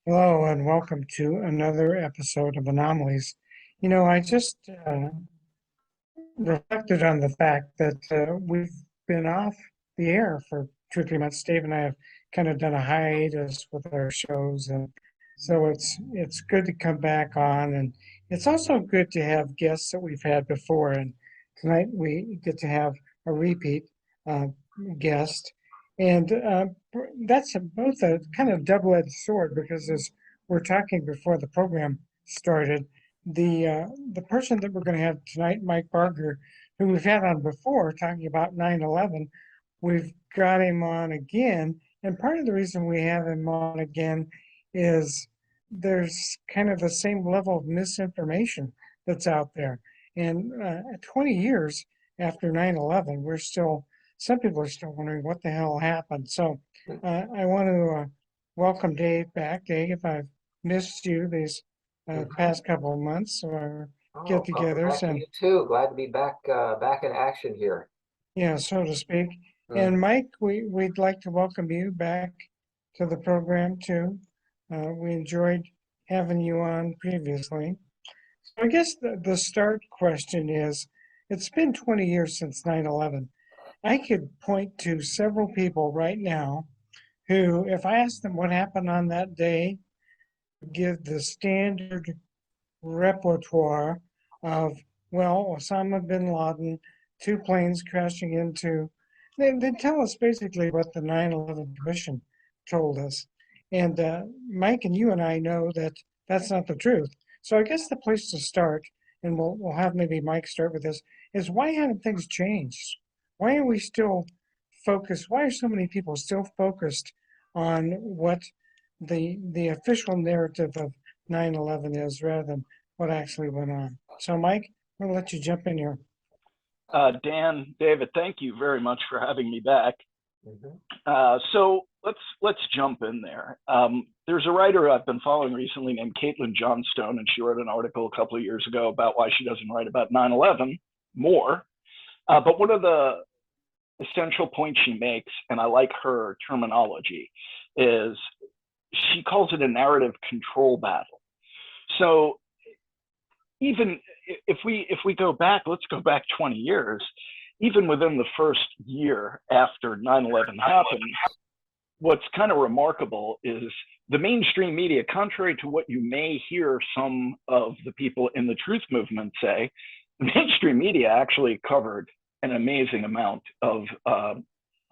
Hello and welcome to another episode of Anomalies. I just reflected on the fact that we've been off the air for 2 or 3 months. Dave and I have kind of done a hiatus with our shows, and so it's good to come back on, and it's also good to have guests that we've had before. And tonight we get to have a repeat uh, guest, and that's both a kind of double-edged sword because as we're talking before the program started, the person that we're going to have tonight, Mike Berger, who we've had on before talking about 9/11, we've got him on again. And part of the reason we have him on again is there's kind of the same level of misinformation that's out there. And 20 years after 9/11, some people are still wondering what the hell happened. So I want to welcome Dave back. Dave, I've missed you these past couple of months or Oh, welcome get-togethers, back to and you too. Glad to be back in action here. yeah, so to speak. Mm. And Mike, we'd like to welcome you back to the program too. We enjoyed having you on previously. So I guess the start question is, it's been 20 years since 9/11. I could point to several people right now who, if I asked them what happened on that day, give the standard repertoire of, well, Osama bin Laden, two planes crashing into. They tell us basically what the 9/11 Commission told us. And Mike and you and I know that that's not the truth. So I guess the place to start, and we'll have maybe Mike start with this, is why haven't things changed? Why are we still focused? Why are so many people still focused on what the official narrative of 9/11 is rather than what actually went on? So, Mike, I'm going to let you jump in here. Dan, David, thank you very much for having me back. Mhm. So let's jump in there. There's a writer I've been following recently named Caitlin Johnstone, and she wrote an article a couple of years ago about why she doesn't write about 9/11 more. But one of the essential points she makes, and I like her terminology, is she calls it a narrative control battle. So even if we go back, let's go back 20 years, even within the first year after 9/11 happened, what's kind of remarkable is the mainstream media, contrary to what you may hear some of the people in the truth movement say, the mainstream media actually covered an amazing amount of,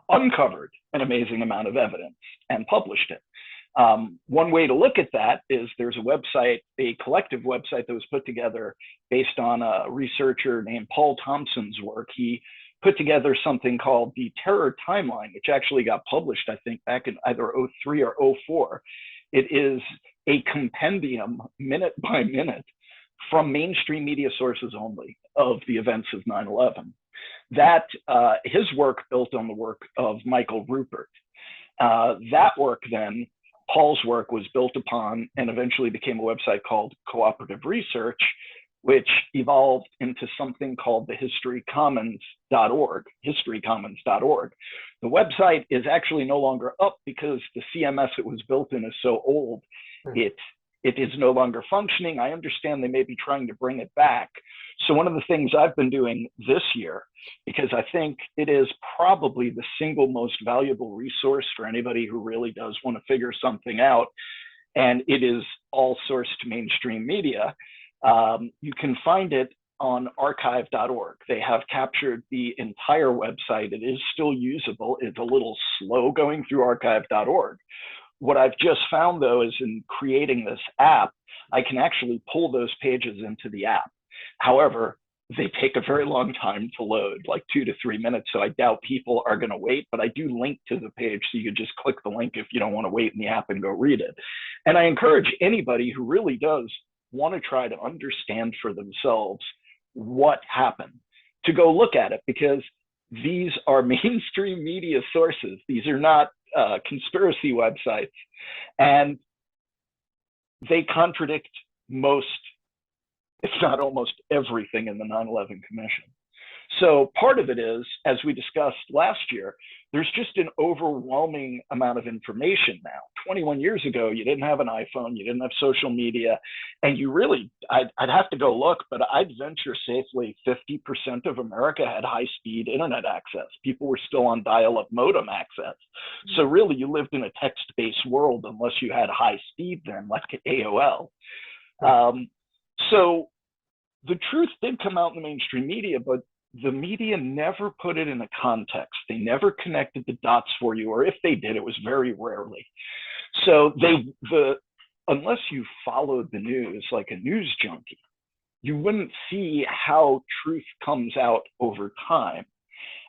uncovered an amazing amount of evidence and published it. One way to look at that is there's a website, a collective website that was put together based on a researcher named Paul Thompson's work. He put together something called the Terror Timeline, which actually got published, I think, back in either '03 or '04. It is a compendium, minute by minute, from mainstream media sources only of the events of 9/11. That his work built on the work of Michael Rupert. That work then, Paul's work, was built upon and eventually became a website called Cooperative Research, which evolved into something called the historycommons.org, historycommons.org. The website is actually no longer up because the CMS it was built in is so old. Mm. It is no longer functioning. I understand they may be trying to bring it back. So one of the things I've been doing this year, because I think it is probably the single most valuable resource for anybody who really does want to figure something out, and it is all sourced to mainstream media. You can find it on archive.org. They have captured the entire website. It is still usable. It's a little slow going through archive.org. What I've just found, though, is in creating this app, I can actually pull those pages into the app. However, they take a very long time to load, like 2 to 3 minutes. So I doubt people are going to wait, but I do link to the page. So you can just click the link if you don't want to wait in the app and go read it. And I encourage anybody who really does want to try to understand for themselves what happened to go look at it, because these are mainstream media sources. These are not conspiracy websites. And they contradict most, if not almost everything in the 9/11 Commission. So part of it is, as we discussed last year, there's just an overwhelming amount of information now. 21 years ago, you didn't have an iPhone, you didn't have social media, and you really, I'd have to go look, but I'd venture safely 50% of America had high-speed internet access. People were still on dial-up modem access. So really, you lived in a text-based world unless you had high speed then, like AOL. So the truth did come out in the mainstream media, but the media never put it in a context. They never connected the dots for you, or if they did, it was very rarely. So unless you followed the news like a news junkie, you wouldn't see how truth comes out over time.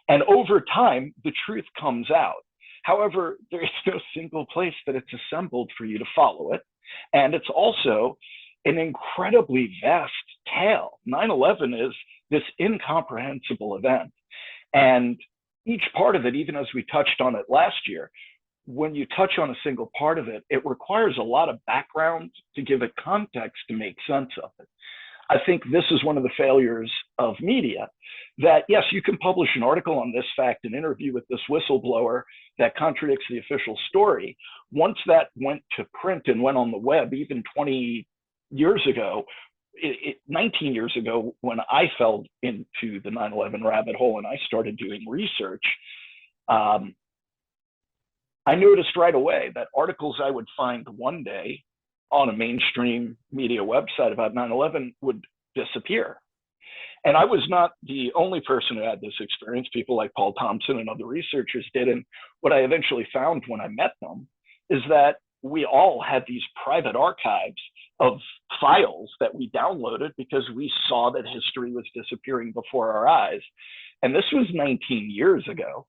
And over time, the truth comes out. However, there is no single place that it's assembled for you to follow it. And it's also an incredibly vast tale. 9/11 is this incomprehensible event. And each part of it, even as we touched on it last year, when you touch on a single part of it, it requires a lot of background to give it context to make sense of it. I think this is one of the failures of media, that yes, you can publish an article on this fact, an interview with this whistleblower that contradicts the official story. Once that went to print and went on the web, even 20 years ago, 19 years ago, when I fell into the 9/11 rabbit hole and I started doing research, I noticed right away that articles I would find one day on a mainstream media website about 9/11 would disappear. And I was not the only person who had this experience. People like Paul Thompson and other researchers did. And what I eventually found when I met them is that we all had these private archives of files that we downloaded because we saw that history was disappearing before our eyes. And this was 19 years ago.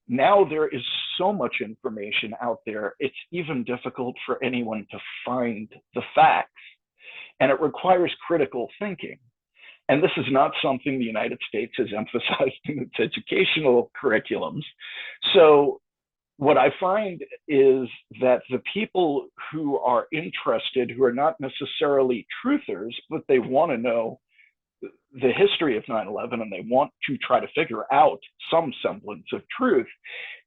Now there is so much information out there, it's even difficult for anyone to find the facts. And it requires critical thinking. And this is not something the United States has emphasized in its educational curriculums. So what I find is that the people who are interested, who are not necessarily truthers, but they want to know the history of 9/11 and they want to try to figure out some semblance of truth,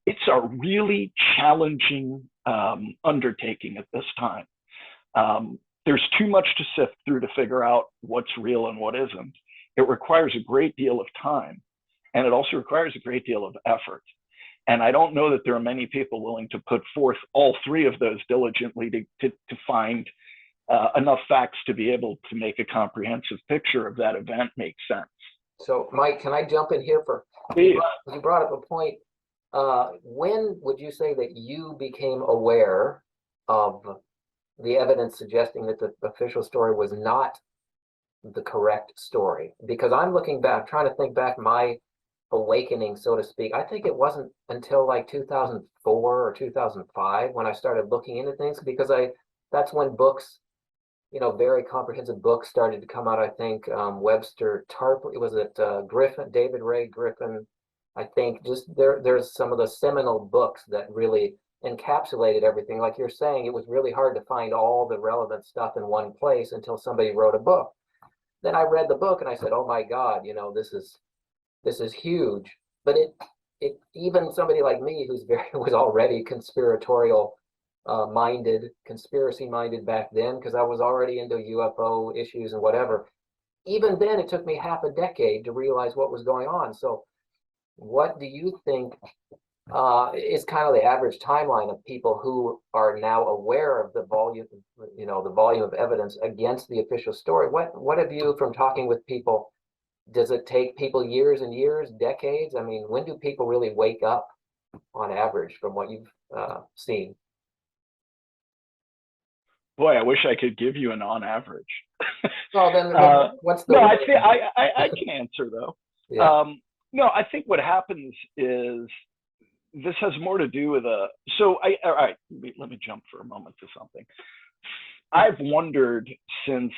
it's a really challenging undertaking at this time. There's too much to sift through to figure out what's real and what isn't. It requires a great deal of time, and it also requires a great deal of effort. And I don't know that there are many people willing to put forth all three of those diligently to find enough facts to be able to make a comprehensive picture of that event make sense. So, Mike, can I jump in here for? Please. You brought up a point. When would you say that you became aware of the evidence suggesting that the official story was not the correct story? Because I'm looking back, trying to think back my awakening, so to speak. I think it wasn't until like 2004 or 2005 when I started looking into things, because that's when books, very comprehensive books started to come out. I think Webster Tarpley, was it Griffin, David Ray Griffin? I think just there's some of the seminal books that really encapsulated everything. Like you're saying, it was really hard to find all the relevant stuff in one place until somebody wrote a book. Then I read the book and I said, oh my God, this is huge. But it even somebody like me who's was already conspiratorial conspiracy minded back then, because I was already into UFO issues and whatever. Even then, it took me half a decade to realize what was going on. So what do you think is kind of the average timeline of people who are now aware of the volume of evidence against the official story? What have you, from talking with people, does it take people years and years, decades? I mean, when do people really wake up on average from what you've seen? Boy, I wish I could give you an on average. Well, then what's the? No, I can answer though. Yeah. No, I think what happens is this has more to do with all right, let me jump for a moment to something. I've wondered since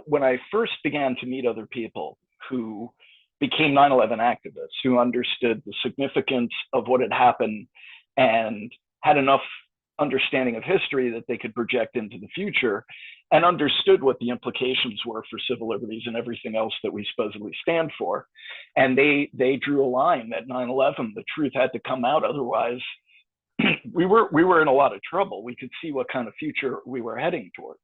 when I first began to meet other people who became 9/11 activists, who understood the significance of what had happened and had enough understanding of history that they could project into the future, and understood what the implications were for civil liberties and everything else that we supposedly stand for. And they drew a line at 9/11. The truth had to come out, otherwise we were in a lot of trouble. We could see what kind of future we were heading towards.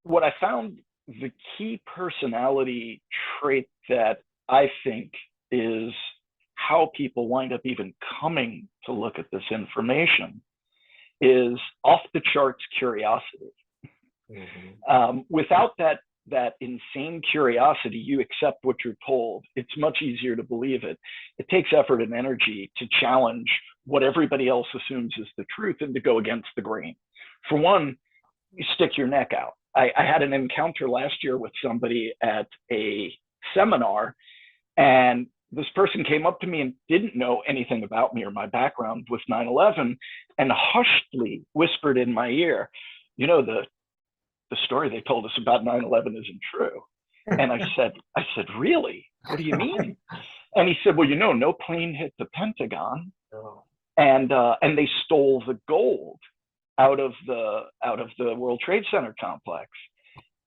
What I found the key personality trait that I think is how people wind up even coming to look at this information is off the charts curiosity. Without that insane curiosity, you accept what you're told. It's much easier to believe it. It takes effort and energy to challenge what everybody else assumes is the truth and to go against the grain. For one, you stick your neck out. I had an encounter last year with somebody at a seminar, and this person came up to me and didn't know anything about me or my background with 9/11, and hushedly whispered in my ear, you know, the story they told us about 9/11 isn't true. And I said, really? What do you mean? And he said, well, you know, no plane hit the Pentagon, and they stole the gold out of the World Trade Center complex.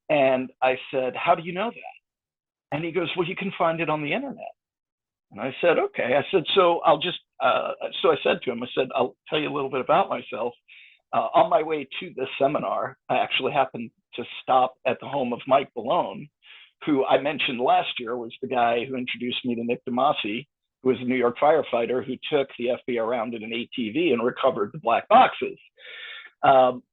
And I said, how do you know that? And he goes, well, you can find it on the internet. And I said, okay. I said, so I'll just, so I said to him, I said, I'll tell you a little bit about myself. On my way to this seminar, I actually happened to stop at the home of Mike Berger, who I mentioned last year was the guy who introduced me to Nick DeMasi, who was a New York firefighter who took the FBI around in an ATV and recovered the black boxes.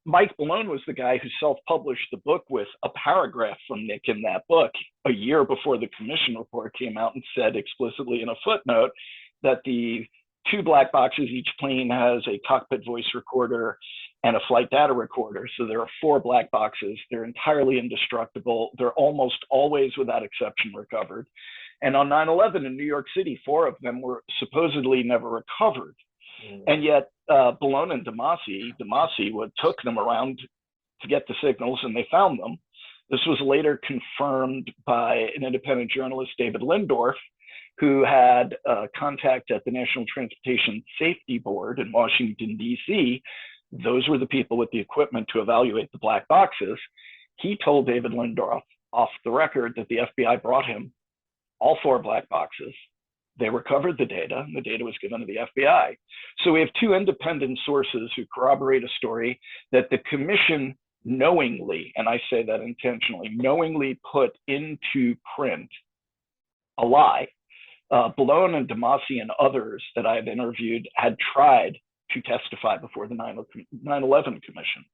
Mike Berger was the guy who self-published the book with a paragraph from Nick in that book a year before the commission report came out, and said explicitly in a footnote that the 2 black boxes, each plane has a cockpit voice recorder and a flight data recorder. So there are 4 black boxes. They're entirely indestructible. They're almost always, without exception, recovered. And on 9/11 in New York City, 4 of them were supposedly never recovered. And yet Berger and DeMasi took them around to get the signals, and they found them. This was later confirmed by an independent journalist, David Lindorf, who had contact at the National Transportation Safety Board in Washington, D.C. Those were the people with the equipment to evaluate the black boxes. He told David Lindorf off the record that the FBI brought him all 4 black boxes. They recovered the data, and the data was given to the FBI. So we have 2 independent sources who corroborate a story that the commission knowingly, and I say that intentionally, knowingly put into print a lie. Berger and DeMasi and others that I've interviewed had tried to testify before the 9/11 Commission.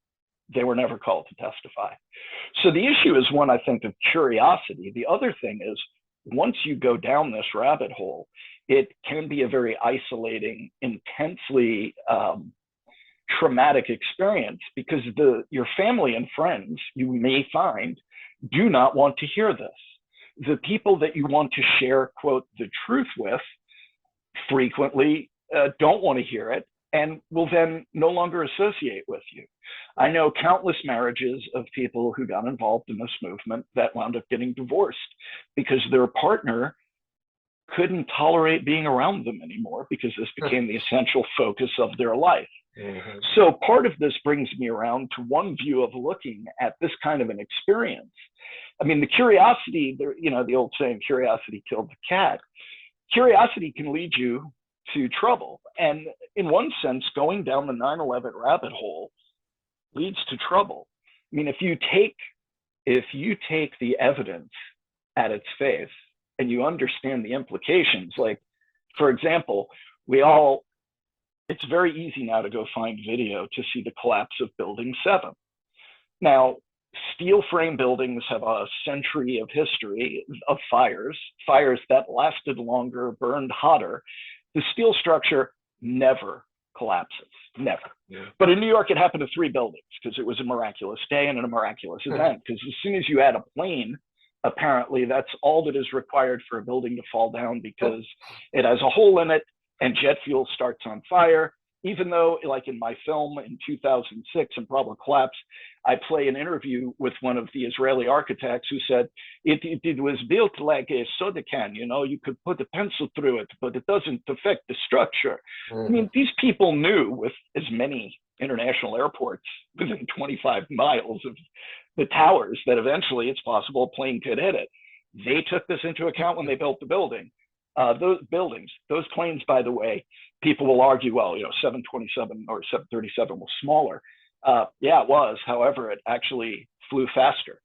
They were never called to testify. So the issue is one, I think, of curiosity. The other thing is, once you go down this rabbit hole, it can be a very isolating, intensely traumatic experience, because your family and friends, you may find, do not want to hear this. The people that you want to share, quote, the truth with, frequently don't want to hear it and will then no longer associate with you. I know countless marriages of people who got involved in this movement that wound up getting divorced because their partner couldn't tolerate being around them anymore, because this became the essential focus of their life. So part of this brings me around to one view of looking at this kind of an experience. I mean, the curiosity, you know, the old saying, curiosity killed the cat. Curiosity can lead you to trouble. And in one sense, going down the 9/11 rabbit hole leads to trouble. I mean, if you take the evidence at its face and you understand the implications, like, for example, it's very easy now to go find video to see the collapse of Building 7. Now, steel frame buildings have a century of history of fires that lasted longer, burned hotter. The steel structure never collapses, never. But in New York, it happened to 3 buildings because it was a miraculous day and a miraculous event. Because as soon as you add a plane, apparently that's all that is required for a building to fall down, because it has a hole in it and jet fuel starts on fire. even though, like in my film in 2006, Improbable Collapse, I play an interview with one of the Israeli architects who said it was built like a soda can, you know, you could put a pencil through it, but it doesn't affect the structure. I mean, these people knew, with as many international airports within 25 miles of the towers, that eventually it's possible a plane could hit it. They took this into account when they built the building. Those buildings, those planes, by the way, people will argue, well, you know, 727 or 737 was smaller. Yeah, it was. However, it actually flew faster.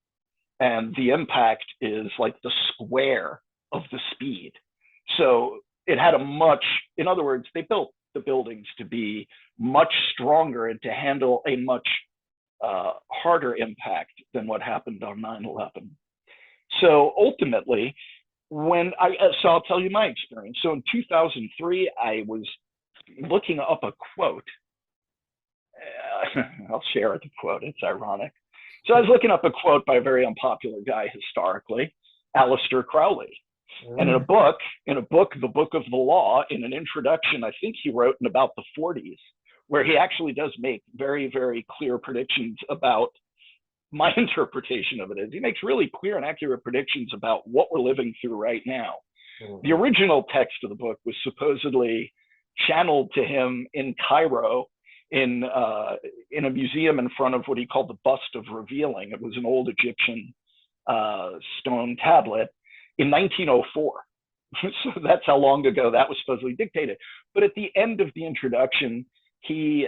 And the impact is like the square of the speed. So it had a much, in other words, they built the buildings to be much stronger and to handle a much harder impact than what happened on 9/11. So ultimately, so I'll tell you my experience. So in 2003, I was looking up a quote. I'll share the quote. It's ironic. So I was looking up a quote by a very unpopular guy historically, Aleister Crowley. And in a book, The Book of the Law, in an introduction, I think he wrote in about the 40s, where he actually does make very, very clear predictions about, my interpretation of it is, he makes really clear and accurate predictions about what we're living through right now. The original text of the book was supposedly channeled to him in Cairo in a museum in front of what he called the Bust of Revealing. It was an old Egyptian stone tablet in 1904. So that's how long ago that was supposedly dictated. But at the end of the introduction, he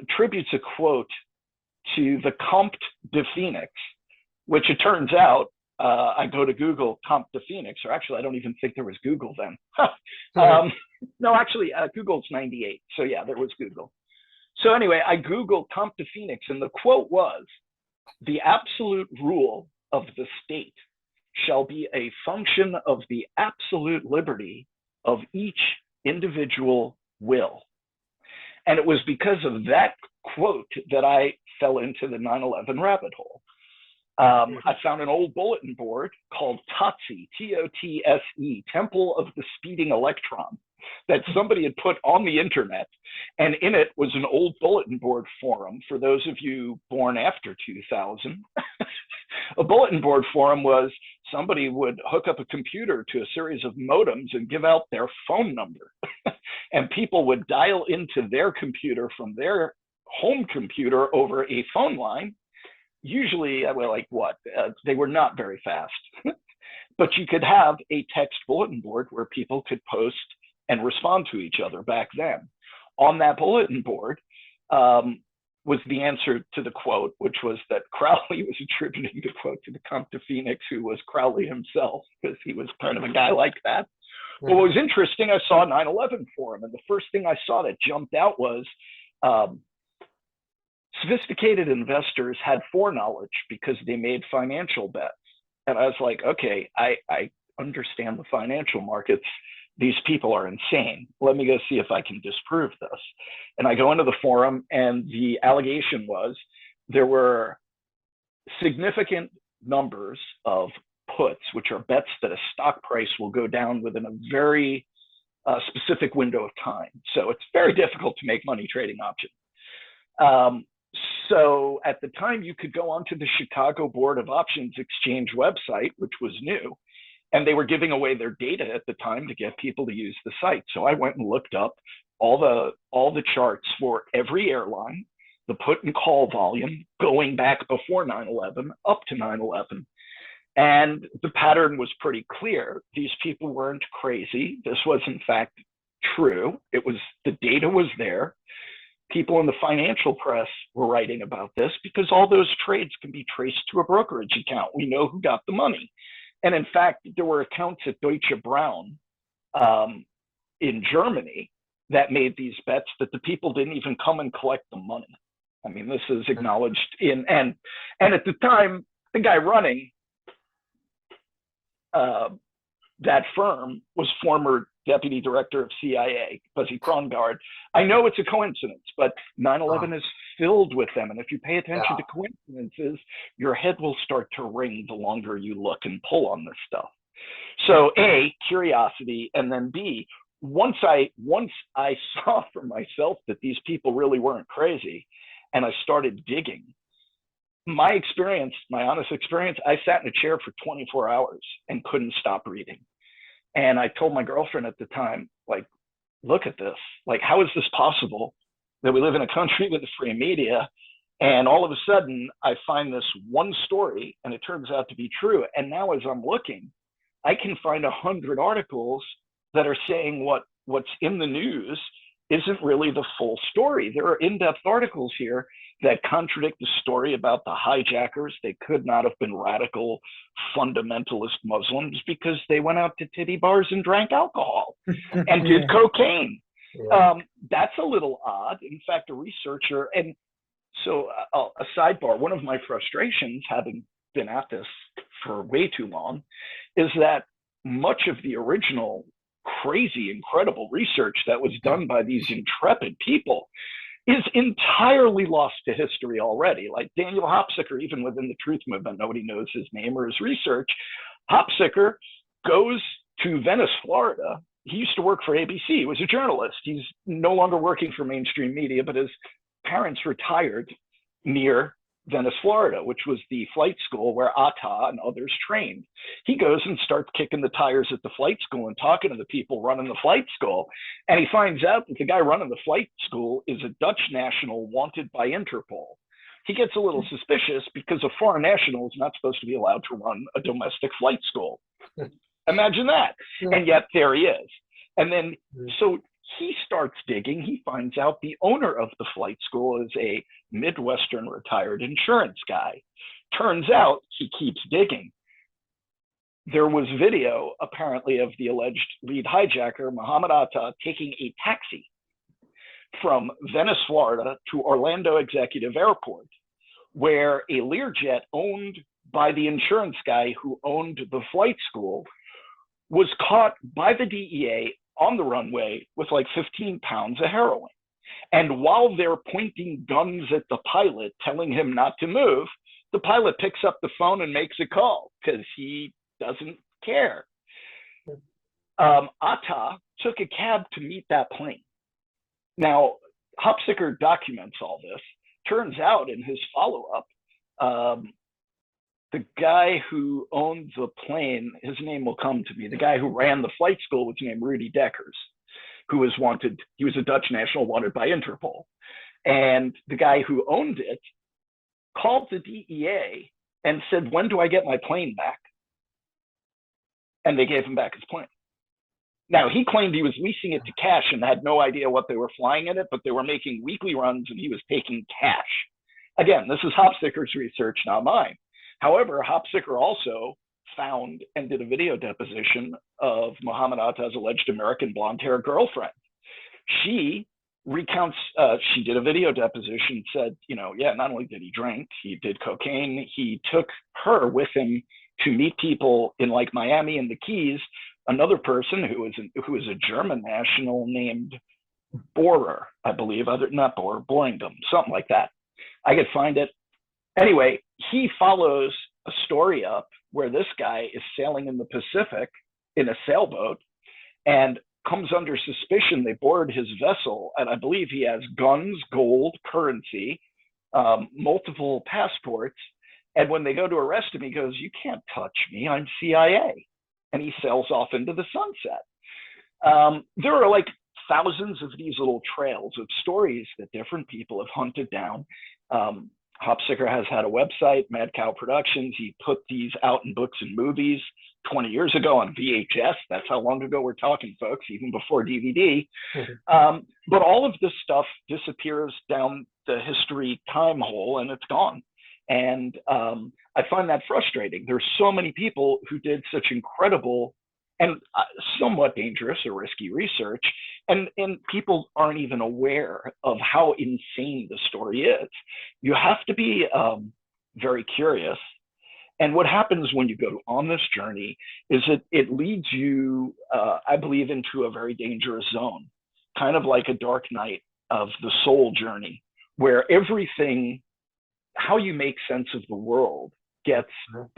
attributes a quote to the Comte de Phoenix, which it turns out, I go to Google Comte de Phoenix, or actually, I don't even think there was Google then. No, actually, Google's 98. So yeah, there was Google. So anyway, I Googled Comte de Phoenix, and the quote was, "The absolute rule of the state shall be a function of the absolute liberty of each individual will." And it was because of that quote that I fell into the 9/11 rabbit hole. I found an old bulletin board called TOTSE, T-O-T-S-E, Temple of the Speeding Electron, that somebody had put on the internet. And in it was an old bulletin board forum for those of you born after 2000. A bulletin board forum was somebody would hook up a computer to a series of modems and give out their phone number. And people would dial into their computer from their home computer over a phone line. Usually, well, like what? They were not very fast. But you could have a text bulletin board where people could post and respond to each other back then. On that bulletin board was the answer to the quote, which was that Crowley was attributing the quote to the Comte de Phoenix, who was Crowley himself, because he was kind of a guy like that. But what was interesting, I saw a 9/11 forum, and the first thing I saw that jumped out was sophisticated investors had foreknowledge because they made financial bets. And I was like, okay, I understand the financial markets. These people are insane. Let me go see if I can disprove this. And I go into the forum, and the allegation was there were significant numbers of puts, which are bets that a stock price will go down within a very specific window of time. So it's very difficult to make money trading options. So at the time, you could go onto the Chicago Board of Options Exchange website, which was new, and they were giving away their data at the time to get people to use the site. So I went and looked up all the charts for every airline, the put and call volume going back before 9/11 up to 9/11. And the pattern was pretty clear. These people weren't crazy. This was, in fact, true. The data was there. People in the financial press were writing about this because all those trades can be traced to a brokerage account. We know who got the money. And in fact, there were accounts at Deutsche Braun in Germany that made these bets that the people didn't even come and collect the money. I mean, this is acknowledged and at the time, the guy running that firm was former deputy director of CIA, Buzzy Krongard. I know it's a coincidence, but 9/11 is filled with them. And if you pay attention to coincidences, your head will start to ring the longer you look and pull on this stuff. So A, curiosity, and then B, once I saw for myself that these people really weren't crazy, and I started digging, my experience, my honest experience, I sat in a chair for 24 hours and couldn't stop reading. And I told my girlfriend at the time, like, look at this. Like, how is this possible that we live in a country with a free media? And all of a sudden, I find this one story, and it turns out to be true. And now, as I'm looking, I can find 100 articles that are saying what's in the news isn't really the full story. There are in-depth articles here that contradict the story about the hijackers. They could not have been radical fundamentalist Muslims because they went out to titty bars and drank alcohol and did cocaine. Yeah. That's a little odd. In fact, a researcher, and so a sidebar, one of my frustrations, having been at this for way too long, is that much of the original crazy, incredible research that was done by these intrepid people is entirely lost to history already. Like Daniel Hopsicker, even within the truth movement, nobody knows his name or his research. Hopsicker goes to Venice, Florida. He used to work for ABC. He was a journalist. He's no longer working for mainstream media, but his parents retired near Venice, Florida, which was the flight school where Atta and others trained. He goes and starts kicking the tires at the flight school and talking to the people running the flight school. And he finds out that the guy running the flight school is a Dutch national wanted by Interpol. He gets a little suspicious because a foreign national is not supposed to be allowed to run a domestic flight school. Imagine that. And yet there he is. And then, so he starts digging. He finds out the owner of the flight school is a Midwestern retired insurance guy. Turns out he keeps digging. There was video, apparently, of the alleged lead hijacker, Muhammad Atta, taking a taxi from Venice, Florida to Orlando Executive Airport, where a Learjet owned by the insurance guy who owned the flight school was caught by the DEA on the runway with like 15 pounds of heroin. And while they're pointing guns at the pilot, telling him not to move, the pilot picks up the phone and makes a call because he doesn't care. Atta took a cab to meet that plane. Now, Hopsicker documents all this. Turns out in his follow-up, the guy who owned the plane, his name will come to me, the guy who ran the flight school was named Rudy Deckers, who was wanted, he was a Dutch national wanted by Interpol. And the guy who owned it called the DEA and said, when do I get my plane back? And they gave him back his plane. Now, he claimed he was leasing it to cash and had no idea what they were flying in it, but they were making weekly runs and he was taking cash. Again, this is Hopsicker's research, not mine. However, Hopsicker also found and did a video deposition of Muhammad Atta's alleged American blonde-haired girlfriend. She recounts, she did a video deposition, said, you know, yeah, not only did he drink, he did cocaine, he took her with him to meet people in like Miami and the Keys, another person who is a German national named Bohrer, I believe, not Bohrer, Boringdom, something like that. I could find it. Anyway, he follows a story up where this guy is sailing in the Pacific in a sailboat and comes under suspicion. They board his vessel, and I believe he has guns, gold, currency, multiple passports. And when they go to arrest him, he goes, "You can't touch me, I'm CIA." And he sails off into the sunset. There are like thousands of these little trails of stories that different people have hunted down. Hopsicker has had a website, Mad Cow Productions. He put these out in books and movies 20 years ago on VHS. That's how long ago we're talking, folks, even before DVD. But all of this stuff disappears down the history time hole and it's gone. And I find that frustrating. There's so many people who did such incredible and somewhat dangerous or risky research, and people aren't even aware of how insane the story is. You have to be very curious. And what happens when you go on this journey is it leads you, I believe, into a very dangerous zone, kind of like a dark night of the soul journey, where everything, how you make sense of the world gets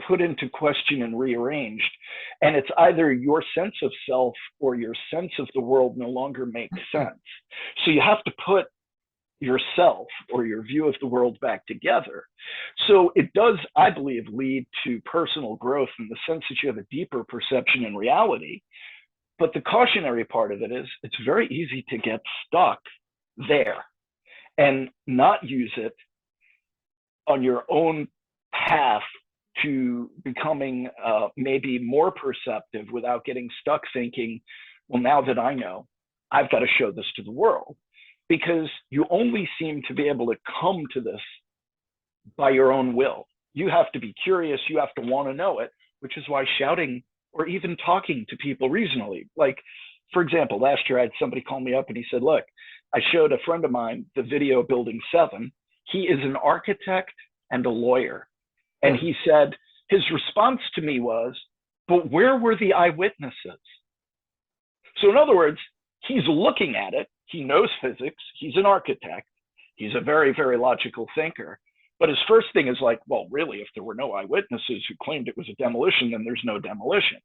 put into question and rearranged. And it's either your sense of self or your sense of the world no longer makes sense. So you have to put yourself or your view of the world back together. So it does, I believe, lead to personal growth in the sense that you have a deeper perception in reality. But the cautionary part of it is it's very easy to get stuck there and not use it on your own path to becoming maybe more perceptive without getting stuck thinking, well, now that I know, I've got to show this to the world. Because you only seem to be able to come to this by your own will. You have to be curious, you have to want to know it, which is why shouting or even talking to people reasonably, like, for example, last year I had somebody call me up and he said, look, I showed a friend of mine the video of Building 7. He is an architect and a lawyer. And he said, his response to me was, but where were the eyewitnesses? So in other words, he's looking at it. He knows physics. He's an architect. He's a very, very logical thinker. But his first thing is like, well, really, if there were no eyewitnesses who claimed it was a demolition, then there's no demolition.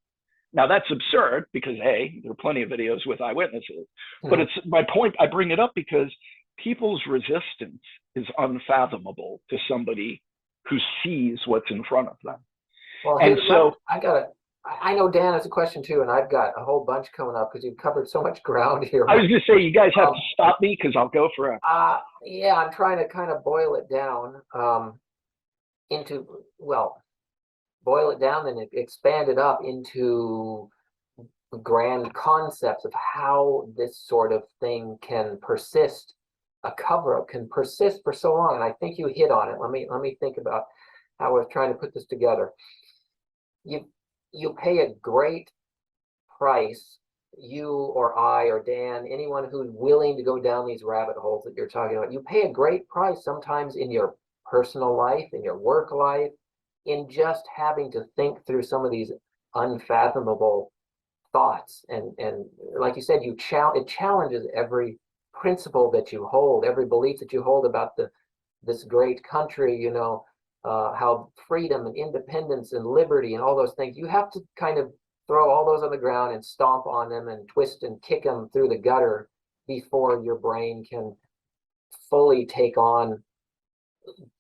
Now, that's absurd because, A, there are plenty of videos with eyewitnesses. But it's my point. I bring it up because people's resistance is unfathomable to somebody who sees what's in front of them. Well, and so I know Dan has a question too, and I've got a whole bunch coming up because you've covered so much ground here. I was going to say, you guys have to stop me because I'll go forever. Yeah, I'm trying to kind of boil it down boil it down and expand it up into grand concepts of how this sort of thing can persist. A cover-up can persist for so long, and I think you hit on it. Let me think about how I was trying to put this together. You pay a great price, you or I or Dan, anyone who's willing to go down these rabbit holes that you're talking about, you pay a great price sometimes in your personal life, in your work life, in just having to think through some of these unfathomable thoughts. And like you said, it challenges every principle that you hold, every belief that you hold about this great country, how freedom and independence and liberty and all those things, you have to kind of throw all those on the ground and stomp on them and twist and kick them through the gutter before your brain can fully take on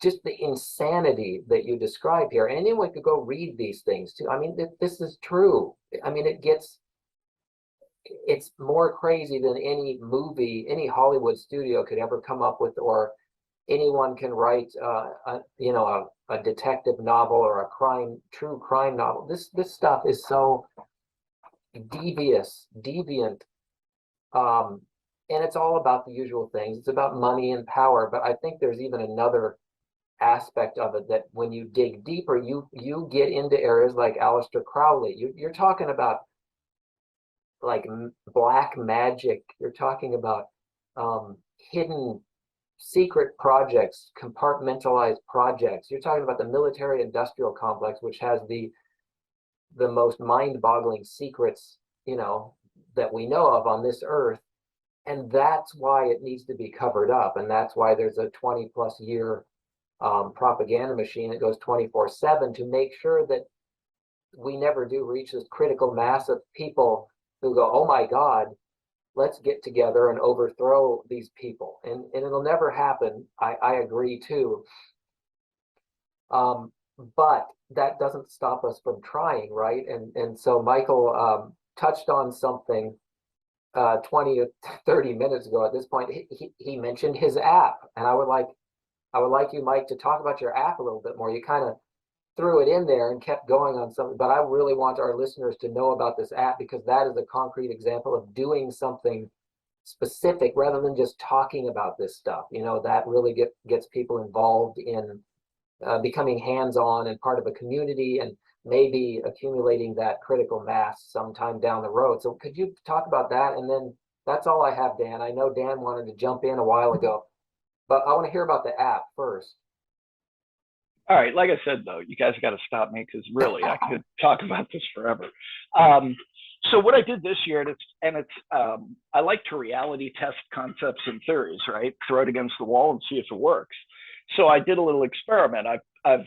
just the insanity that you describe here. Anyone could go read these things too. I mean, this is true. I mean, it's more crazy than any movie, any Hollywood studio could ever come up with, or anyone can write, a detective novel or a true crime novel. This stuff is so deviant, and it's all about the usual things. It's about money and power, but I think there's even another aspect of it that when you dig deeper, you get into areas like Aleister Crowley. You're talking about like black magic. You're talking about hidden secret projects, compartmentalized projects. You're talking about the military industrial complex, which has the most mind-boggling secrets, that we know of on this earth. And that's why it needs to be covered up. And that's why there's a 20+ year propaganda machine that goes 24/7 to make sure that we never do reach this critical mass of people who go, oh my God, let's get together and overthrow these people. And it'll never happen. I agree too. But that doesn't stop us from trying, right? And so Michael touched on something 20 or 30 minutes ago. At this point, he mentioned his app, and I would like you, Mike, to talk about your app a little bit more. You kind of threw it in there and kept going on something, but I really want our listeners to know about this app, because that is a concrete example of doing something specific rather than just talking about this stuff. That really gets people involved in becoming hands-on and part of a community, and maybe accumulating that critical mass sometime down the road. So could you talk about that? And then that's all I have, Dan. I know Dan wanted to jump in a while ago, but I want to hear about the app first. All right. Like I said, though, you guys got to stop me because really I could talk about this forever. So what I did this year, I like to reality test concepts and theories, right? Throw it against the wall and see if it works. So I did a little experiment. I've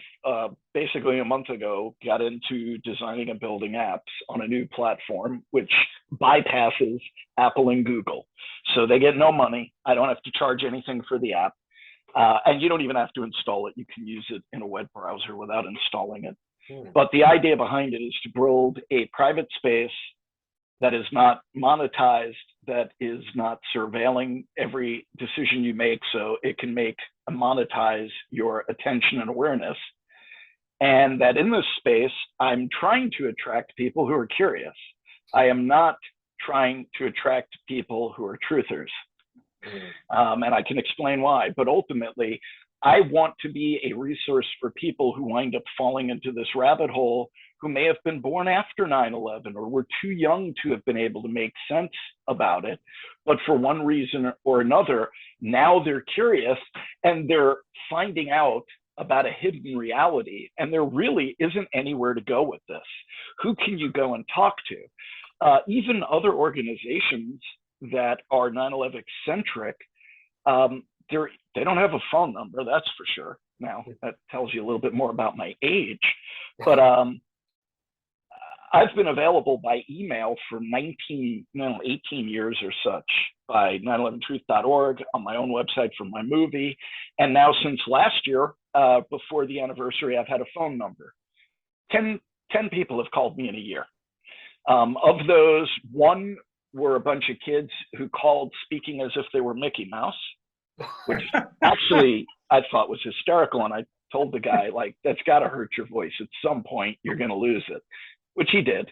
basically a month ago got into designing and building apps on a new platform which bypasses Apple and Google. So they get no money. I don't have to charge anything for the app. And you don't even have to install it. You can use it in a web browser without installing it. But the idea behind it is to build a private space that is not monetized, that is not surveilling every decision you make, so it can monetize your attention and awareness. And that in this space, I'm trying to attract people who are curious. I am not trying to attract people who are truthers. And I can explain why, but ultimately, I want to be a resource for people who wind up falling into this rabbit hole, who may have been born after 9/11 or were too young to have been able to make sense about it. But for one reason or another, now they're curious and they're finding out about a hidden reality. And there really isn't anywhere to go with this. Who can you go and talk to? Even other organizations that are 9/11 centric, they don't have a phone number, that's for sure. Now, that tells you a little bit more about my age. But I've been available by email for 18 years or such, by 911truth.org, on my own website for my movie. And now since last year, before the anniversary, I've had a phone number. 10 people have called me in a year. Of those, one were a bunch of kids who called speaking as if they were Mickey Mouse, which actually I thought was hysterical. And I told the guy, like, that's got to hurt your voice. At some point, you're going to lose it, which he did.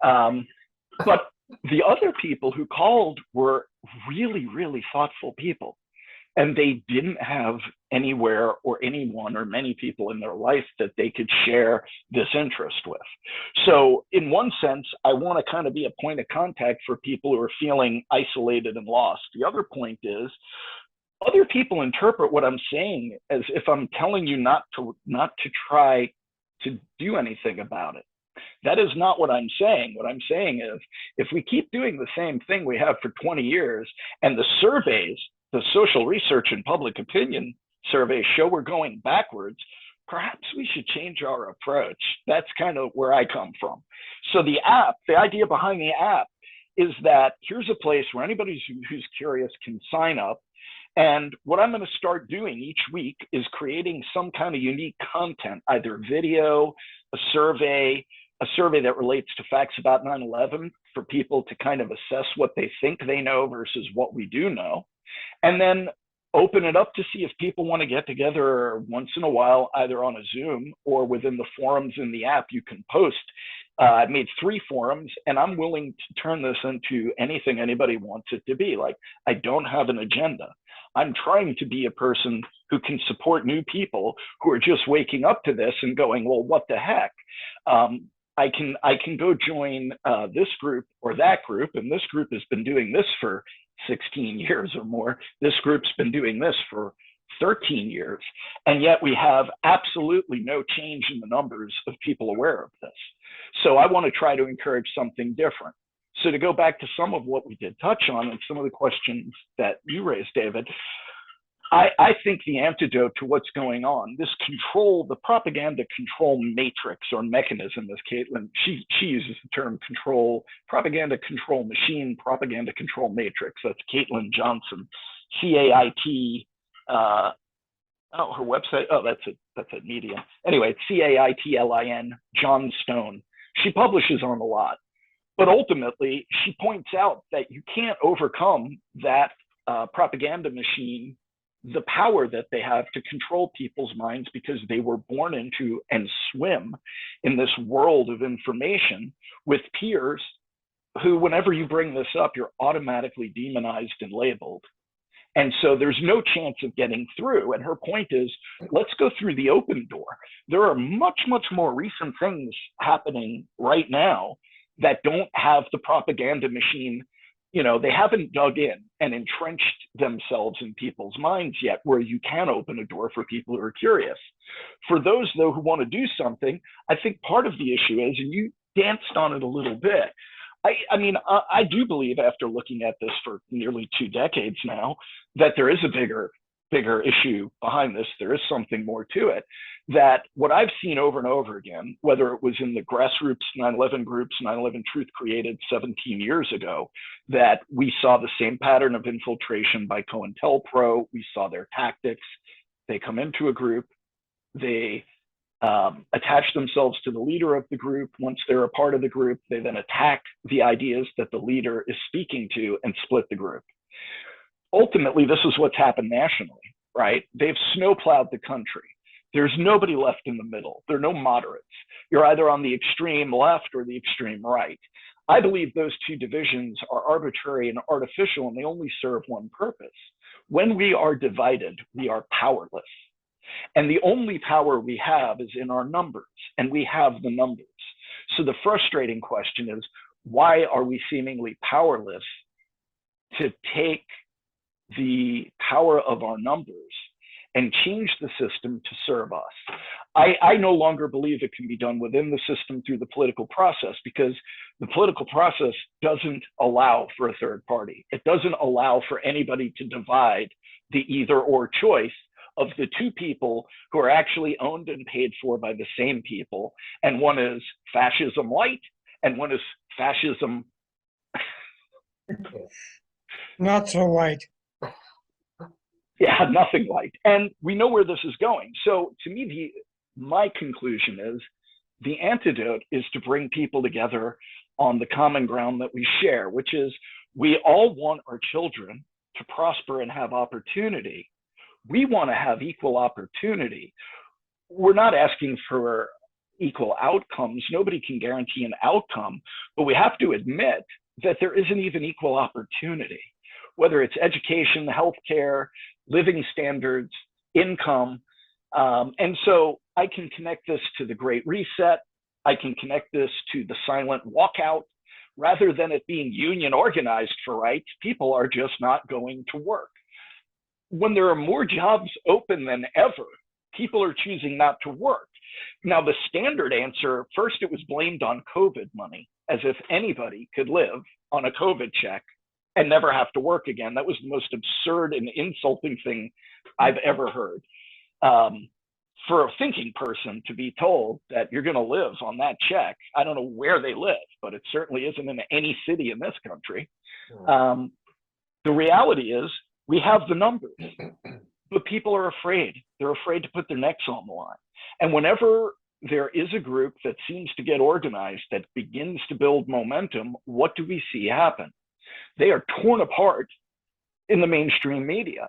But the other people who called were really, really thoughtful people. And they didn't have anywhere or anyone or many people in their life that they could share this interest with. So in one sense, I want to kind of be a point of contact for people who are feeling isolated and lost. The other point is, other people interpret what I'm saying as if I'm telling you not to try to do anything about it. That is not what I'm saying. What I'm saying is, if we keep doing the same thing we have for 20 years, and the surveys, the social research and public opinion surveys show we're going backwards, perhaps we should change our approach. That's kind of where I come from. So the idea behind the app is that here's a place where anybody who's curious can sign up. And what I'm going to start doing each week is creating some kind of unique content, either video, a survey that relates to facts about 9/11 for people to kind of assess what they think they know versus what we do know. And then open it up to see if people want to get together once in a while, either on a Zoom or within the forums in the app you can post. I've made 3 forums, and I'm willing to turn this into anything anybody wants it to be. Like, I don't have an agenda. I'm trying to be a person who can support new people who are just waking up to this and going, well, what the heck? I can go join this group or that group, and this group has been doing this for 16 years or more. This group's been doing this for 13 years. And yet we have absolutely no change in the numbers of people aware of this. So I want to try to encourage something different. So to go back to some of what we did touch on and some of the questions that you raised, David, I think the antidote to what's going on, this control, the propaganda control matrix or mechanism, as Caitlin, she uses the term propaganda control machine, propaganda control matrix. That's Caitlin Johnson, CAIT. Her website. Oh, that's at Medium. Anyway, CAITLIN Johnstone. She publishes on a lot, but ultimately she points out that you can't overcome that propaganda machine, the power that they have to control people's minds, because they were born into and swim in this world of information with peers who, whenever you bring this up, you're automatically demonized and labeled. And so there's no chance of getting through. And her point is, let's go through the open door. There are much, much more recent things happening right now that don't have the propaganda machine. You know, they haven't dug in and entrenched themselves in people's minds yet, where you can open a door for people who are curious. For those, though, who want to do something, I think part of the issue is, and you danced on it a little bit, I mean, I do believe, after looking at this for nearly 2 decades now, that there is a bigger bigger issue behind this. There is something more to it, that what I've seen over and over again, whether it was in the grassroots 9/11 groups 9/11Truth created 17 years ago, that we saw the same pattern of infiltration by COINTELPRO. We saw their tactics. They come into a group, they attach themselves to the leader of the group. Once they're a part of the group, they then attack the ideas that the leader is speaking to and split the group. Ultimately, this is what's happened nationally, right? They've snowplowed the country. There's nobody left in the middle. There are no moderates. You're either on the extreme left or the extreme right. I believe those two divisions are arbitrary and artificial, and they only serve one purpose. When we are divided, we are powerless. And the only power we have is in our numbers, and we have the numbers. So the frustrating question is, why are we seemingly powerless to take the power of our numbers and change the system to serve us? I no longer believe it can be done within the system through the political process, because the political process doesn't allow for a third party. It doesn't allow for anybody to divide the either or choice of the two people who are actually owned and paid for by the same people. And one is fascism light, and one is fascism. Not so light. Yeah, nothing light. And we know where this is going. So to me, my conclusion is the antidote is to bring people together on the common ground that we share, which is we all want our children to prosper and have opportunity. We want to have equal opportunity. We're not asking for equal outcomes. Nobody can guarantee an outcome, but we have to admit that there isn't even equal opportunity, whether it's education, healthcare, living standards, income. And so I can connect this to the Great Reset. I can connect this to the silent walkout. Rather than it being union organized for rights, people are just not going to work. When there are more jobs open than ever, people are choosing not to work. Now, the standard answer, first it was blamed on COVID money, as if anybody could live on a COVID check and never have to work again. That was the most absurd and insulting thing I've ever heard. For a thinking person to be told that you're going to live on that check, I don't know where they live, but it certainly isn't in any city in this country. The reality is we have the numbers, but people are afraid. They're afraid to put their necks on the line. And whenever there is a group that seems to get organized, that begins to build momentum, what do we see happen? They are torn apart in the mainstream media.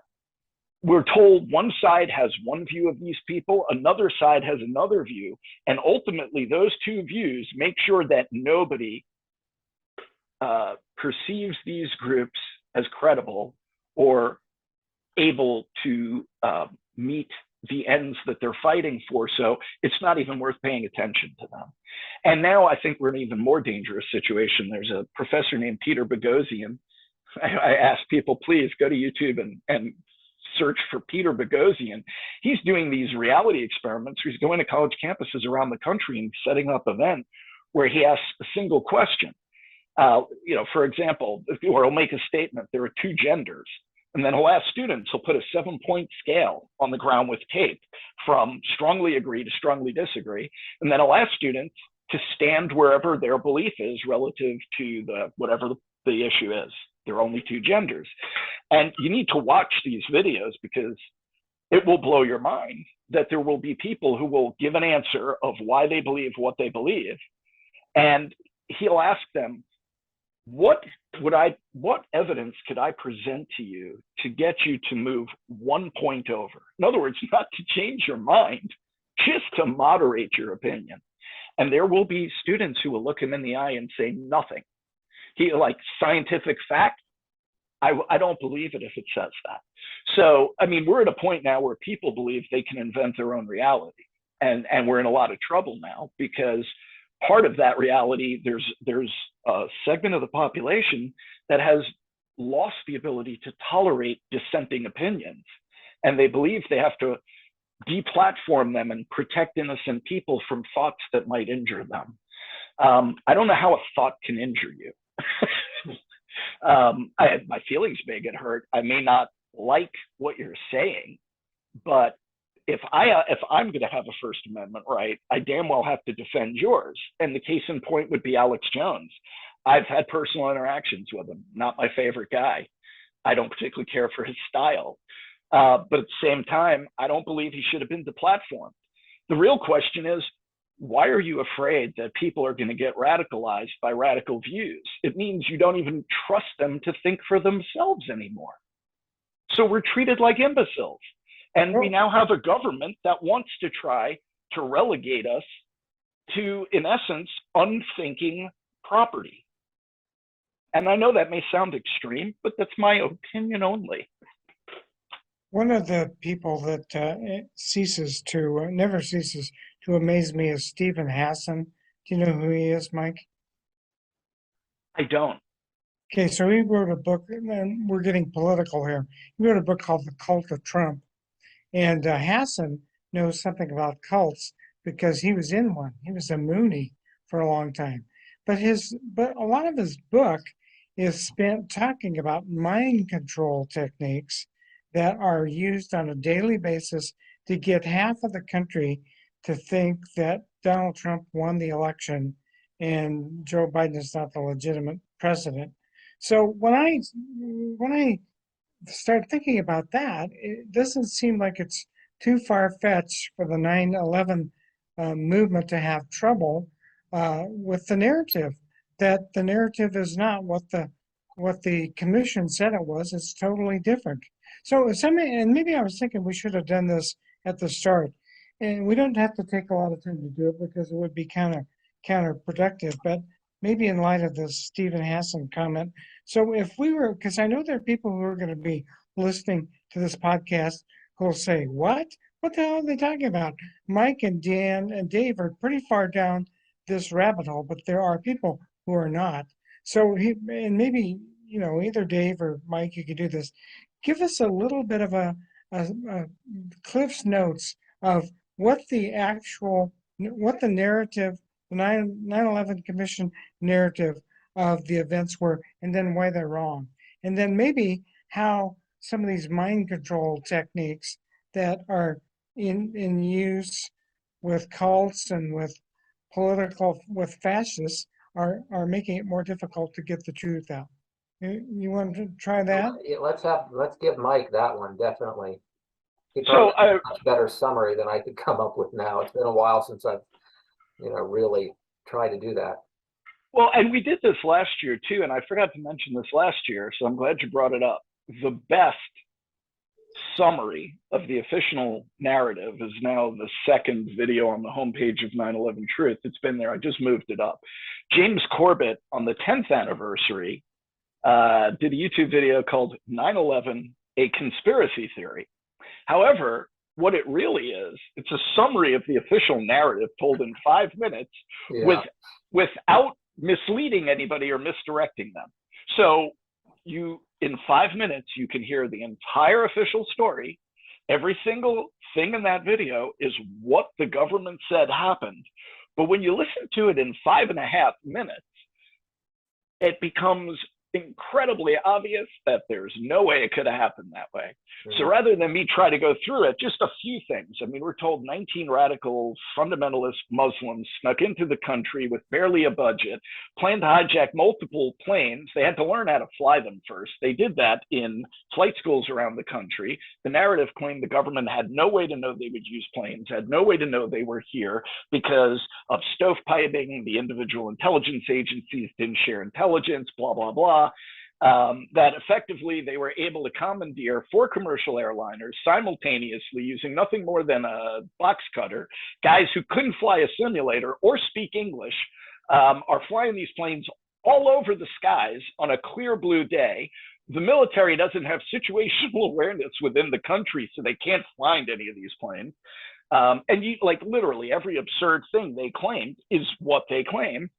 We're told one side has one view of these people, another side has another view, and ultimately those two views make sure that nobody perceives these groups as credible or able to meet the ends that they're fighting for. So it's not even worth paying attention to them. And now I think we're in an even more dangerous situation. There's a professor named Peter Boghossian. I ask people, please go to YouTube and search for Peter Boghossian. He's doing these reality experiments. He's going to college campuses around the country and setting up events where he asks a single question. For example, or he'll make a statement, there are two genders. And then he'll ask students, he'll put a 7-point scale on the ground with tape from strongly agree to strongly disagree. And then he'll ask students to stand wherever their belief is relative to whatever the issue is. There are only two genders. And you need to watch these videos because it will blow your mind that there will be people who will give an answer of why they believe what they believe. And he'll ask them, what evidence could I present to you to get you to move 1 point over? In other words, not to change your mind, just to moderate your opinion. And there will be students who will look him in the eye and say nothing. Scientific fact, I don't believe it if it says that. So, I mean, we're at a point now where people believe they can invent their own reality. And we're in a lot of trouble now because part of that reality, there's a segment of the population that has lost the ability to tolerate dissenting opinions. And they believe they have to deplatform them and protect innocent people from thoughts that might injure them. I don't know how a thought can injure you. My feelings may get hurt. I may not like what you're saying, but if I'm going to have a First Amendment right, I damn well have to defend yours. And the case in point would be Alex Jones. I've had personal interactions with him. Not my favorite guy. I don't particularly care for his style. But at the same time, I don't believe he should have been deplatformed. The real question is, why are you afraid that people are going to get radicalized by radical views? It means you don't even trust them to think for themselves anymore. So we're treated like imbeciles. And we now have a government that wants to try to relegate us to, in essence, unthinking property. And I know that may sound extreme, but that's my opinion only. One of the people that never ceases to amaze me is Stephen Hassan. Do you know who he is, Mike? I don't. Okay, so he wrote a book, and we're getting political here. He wrote a book called The Cult of Trump. And Hassan knows something about cults because he was in one. He was a Moonie for a long time. But a lot of his book is spent talking about mind control techniques that are used on a daily basis to get half of the country to think that Donald Trump won the election and Joe Biden is not the legitimate president. So when I start thinking about that, it doesn't seem like it's too far-fetched for the 9/11 movement to have trouble with the narrative. That the narrative is not what the commission said it was. It's totally different. So and maybe I was thinking we should have done this at the start, and we don't have to take a lot of time to do it because it would be kind of counterproductive. But maybe in light of the Stephen Hassan comment. So if we were, because I know there are people who are going to be listening to this podcast who will say, what? What the hell are they talking about? Mike and Dan and Dave are pretty far down this rabbit hole, but there are people who are not. So and maybe, either Dave or Mike, you could do this. Give us a little bit of a Cliff's Notes of what the narrative, the 9/11 Commission narrative of the events were, and then why they're wrong. And then maybe how some of these mind control techniques that are in use with cults and with fascists are making it more difficult to get the truth out. You want to try that? Yeah, let's give Mike that one, definitely. He So probably has a much better summary than I could come up with now. It's been a while since I've, really tried to do that. Well, and we did this last year too, and I forgot to mention this last year, so I'm glad you brought it up. The best summary of the official narrative is now the second video on the homepage of 911Truth. It's been there. I just moved it up. James Corbett, on the 10th anniversary, did a YouTube video called 9/11, A Conspiracy Theory. However, what it really is, it's a summary of the official narrative told in 5 minutes without misleading anybody or misdirecting them. So in 5 minutes, you can hear the entire official story. Every single thing in that video is what the government said happened. But when you listen to it in 5.5 minutes, it becomes incredibly obvious that there's no way it could have happened that way. So rather than me try to go through it, just a few things. I mean, we're told 19 radical fundamentalist Muslims snuck into the country with barely a budget, planned to hijack multiple planes. They had to learn how to fly them first. They did that in flight schools around the country. The narrative claimed the government had no way to know they would use planes, had no way to know they were here because of stovepiping. The individual intelligence agencies didn't share intelligence, blah, blah, blah. That effectively they were able to commandeer 4 commercial airliners simultaneously using nothing more than a box cutter. Guys who couldn't fly a simulator or speak English are flying these planes all over the skies on a clear blue day. The military doesn't have situational awareness within the country, so they can't find any of these planes. And literally every absurd thing they claimed is what they claim.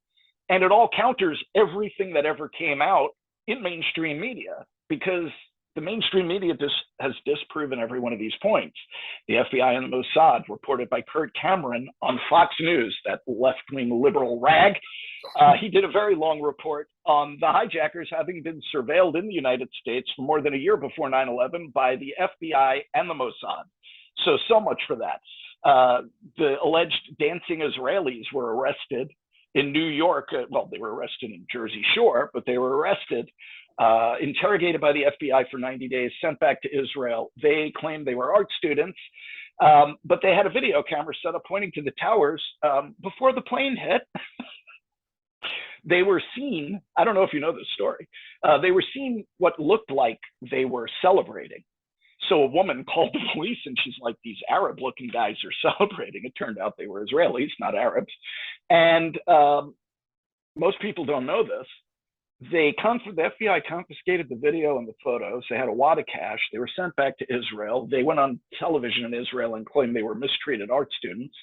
And it all counters everything that ever came out in mainstream media, because the mainstream media has disproven every one of these points. The FBI and the Mossad, reported by Kurt Cameron on Fox News, that left-wing liberal rag. He did a very long report on the hijackers having been surveilled in the United States for more than a year before 9/11 by the FBI and the Mossad. So much for that. The alleged dancing Israelis were arrested in New York. Well, they were arrested in Jersey Shore, but they were arrested, interrogated by the FBI for 90 days, sent back to Israel. They claimed they were art students, but they had a video camera set up pointing to the towers before the plane hit. They were seen, I don't know if you know this story, they were seen what looked like they were celebrating. So a woman called the police and she's like, these Arab looking guys are celebrating. It turned out they were Israelis, not Arabs. And most people don't know this. The FBI confiscated the video and the photos. They had a wad of cash. They were sent back to Israel. They went on television in Israel and claimed they were mistreated art students.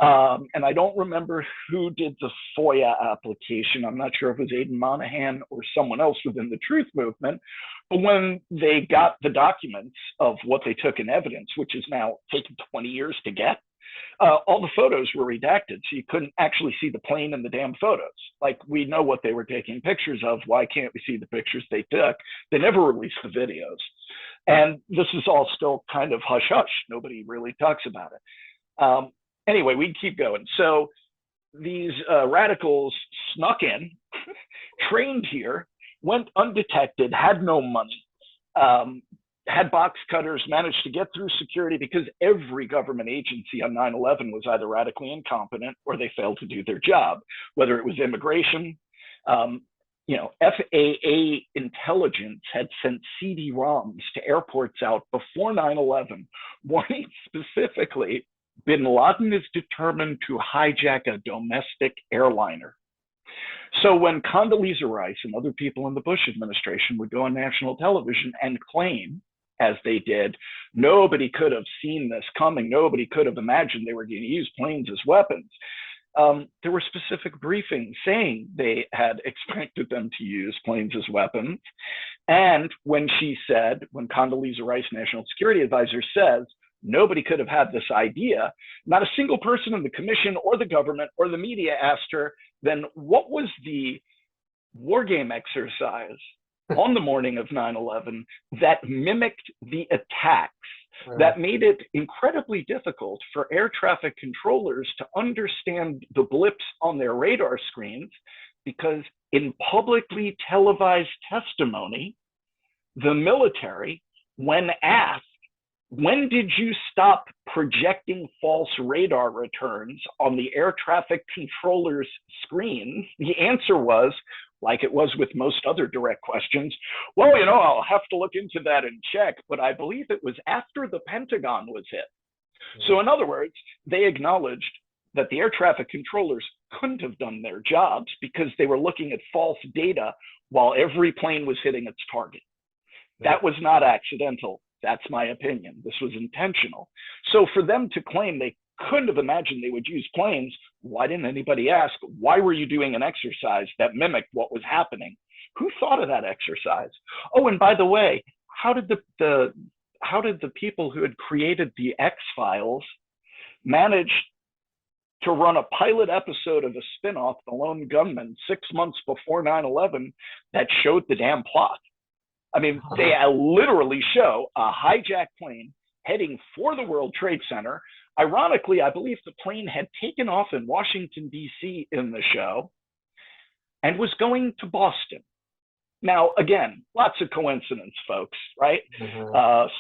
And I don't remember who did the FOIA application. I'm not sure if it was Aidan Monahan or someone else within the Truth Movement. But when they got the documents of what they took in evidence, which is now taken 20 years to get, all the photos were redacted. So you couldn't actually see the plane in the damn photos. Like, we know what they were taking pictures of. Why can't we see the pictures they took? They never released the videos. And this is all still kind of hush hush. Nobody really talks about it. Anyway, we keep going. So these radicals snuck in, trained here, went undetected, had no money, had box cutters, managed to get through security because every government agency on 9/11 was either radically incompetent or they failed to do their job, whether it was immigration. FAA intelligence had sent CD-ROMs to airports out before 9/11, warning specifically Bin Laden is determined to hijack a domestic airliner. So when Condoleezza Rice and other people in the Bush administration would go on national television and claim, as they did, nobody could have seen this coming, nobody could have imagined they were going to use planes as weapons, there were specific briefings saying they had expected them to use planes as weapons. And when Condoleezza Rice, National Security Advisor, says, nobody could have had this idea, not a single person in the commission or the government or the media asked her, then what was the war game exercise on the morning of 9/11 that mimicked the attacks, that made it incredibly difficult for air traffic controllers to understand the blips on their radar screens? Because in publicly televised testimony, the military, when asked, when did you stop projecting false radar returns on the air traffic controllers' screens? The answer was, like it was with most other direct questions, well, I'll have to look into that and check, but I believe it was after the Pentagon was hit. So in other words, they acknowledged that the air traffic controllers couldn't have done their jobs because they were looking at false data while every plane was hitting its target. That was not accidental. That's my opinion. This was intentional. So for them to claim they couldn't have imagined they would use planes, why didn't anybody ask, why were you doing an exercise that mimicked what was happening? Who thought of that exercise? Oh, and by the way, how did the people who had created the X-Files manage to run a pilot episode of a spinoff, The Lone Gunman, 6 months before 9/11 that showed the damn plot? I mean, they literally show a hijacked plane heading for the World Trade Center. Ironically, I believe the plane had taken off in Washington, D.C. in the show and was going to Boston. Now, again, lots of coincidence, folks, right?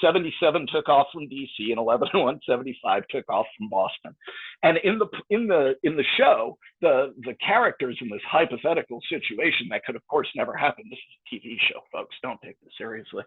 77 took off from D.C. and 11/175 took off from Boston. And in the show, the characters in this hypothetical situation that could, of course, never happen. This is a TV show, folks. Don't take this seriously.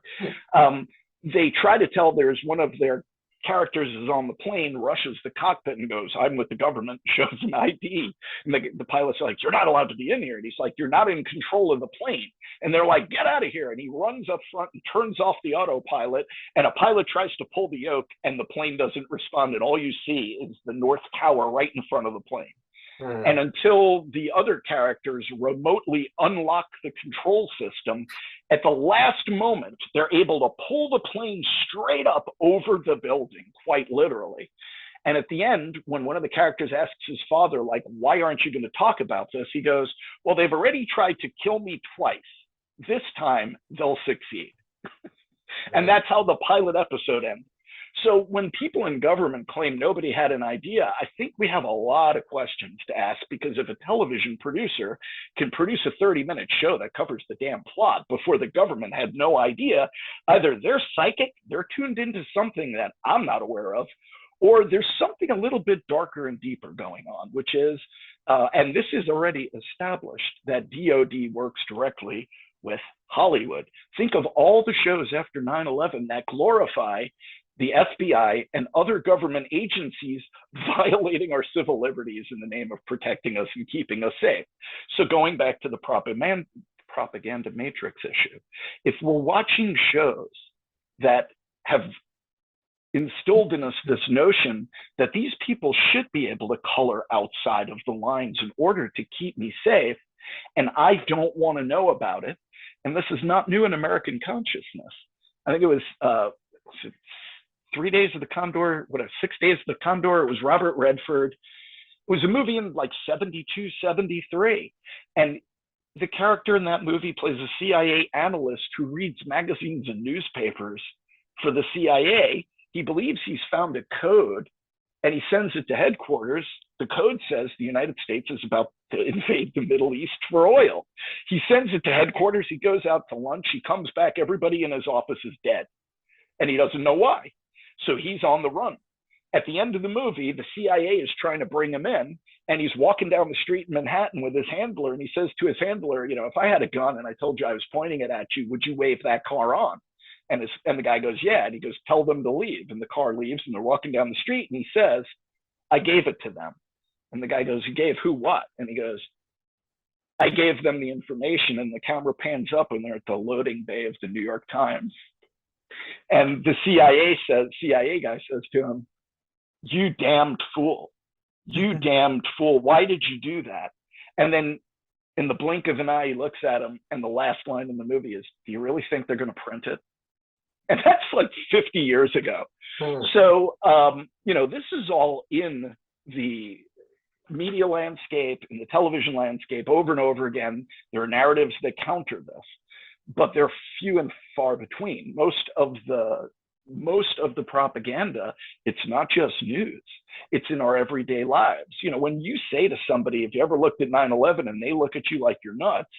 They try to tell there's one of their characters is on the plane, rushes the cockpit and goes, I'm with the government, shows an ID. And the pilots are like, you're not allowed to be in here. And he's like, you're not in control of the plane. And they're like, get out of here. And he runs up front and turns off the autopilot. And a pilot tries to pull the yoke and the plane doesn't respond. And all you see is the North Tower right in front of the plane. And until the other characters remotely unlock the control system, at the last moment, they're able to pull the plane straight up over the building, quite literally. And at the end, when one of the characters asks his father, like, why aren't you going to talk about this? He goes, well, they've already tried to kill me twice. This time, they'll succeed. And that's how the pilot episode ends. So when people in government claim nobody had an idea, I think we have a lot of questions to ask, because if a television producer can produce a 30-minute show that covers the damn plot before the government had no idea, either they're psychic, they're tuned into something that I'm not aware of, or there's something a little bit darker and deeper going on, which is, and this is already established, that DOD works directly with Hollywood. Think of all the shows after 9/11 that glorify the FBI and other government agencies violating our civil liberties in the name of protecting us and keeping us safe. So going back to the propaganda matrix issue, if we're watching shows that have instilled in us this notion that these people should be able to color outside of the lines in order to keep me safe, and I don't want to know about it, and this is not new in American consciousness. I think it was 3 Days of the Condor, 6 Days of the Condor. It was Robert Redford. It was a movie in like 72, 73. And the character in that movie plays a CIA analyst who reads magazines and newspapers for the CIA. He believes he's found a code and he sends it to headquarters. The code says the United States is about to invade the Middle East for oil. He sends it to headquarters. He goes out to lunch. He comes back. Everybody in his office is dead. And he doesn't know why. So he's on the run. At the end of the movie, the CIA is trying to bring him in, and he's walking down the street in Manhattan with his handler, and he says to his handler, you know, if I had a gun and I told you I was pointing it at you, would you wave that car on? And the guy goes, yeah. And he goes, tell them to leave. And the car leaves, and they're walking down the street, and he says, I gave it to them. And the guy goes, you gave who what? And he goes, I gave them the information. And the camera pans up, and they're at the loading bay of the New York Times. And the CIA guy says to him, you damned fool. You damned fool. Why did you do that? And then in the blink of an eye, he looks at him, and the last line in the movie is, do you really think they're going to print it? And that's like 50 years ago. So, you know, this is all in the media landscape, in the television landscape over and over again. There are narratives that counter this, but they're few and far between. Most of the propaganda, it's not just news, it's in our everyday lives. You know, when you say to somebody, if you ever looked at 9/11 and they look at you like you're nuts,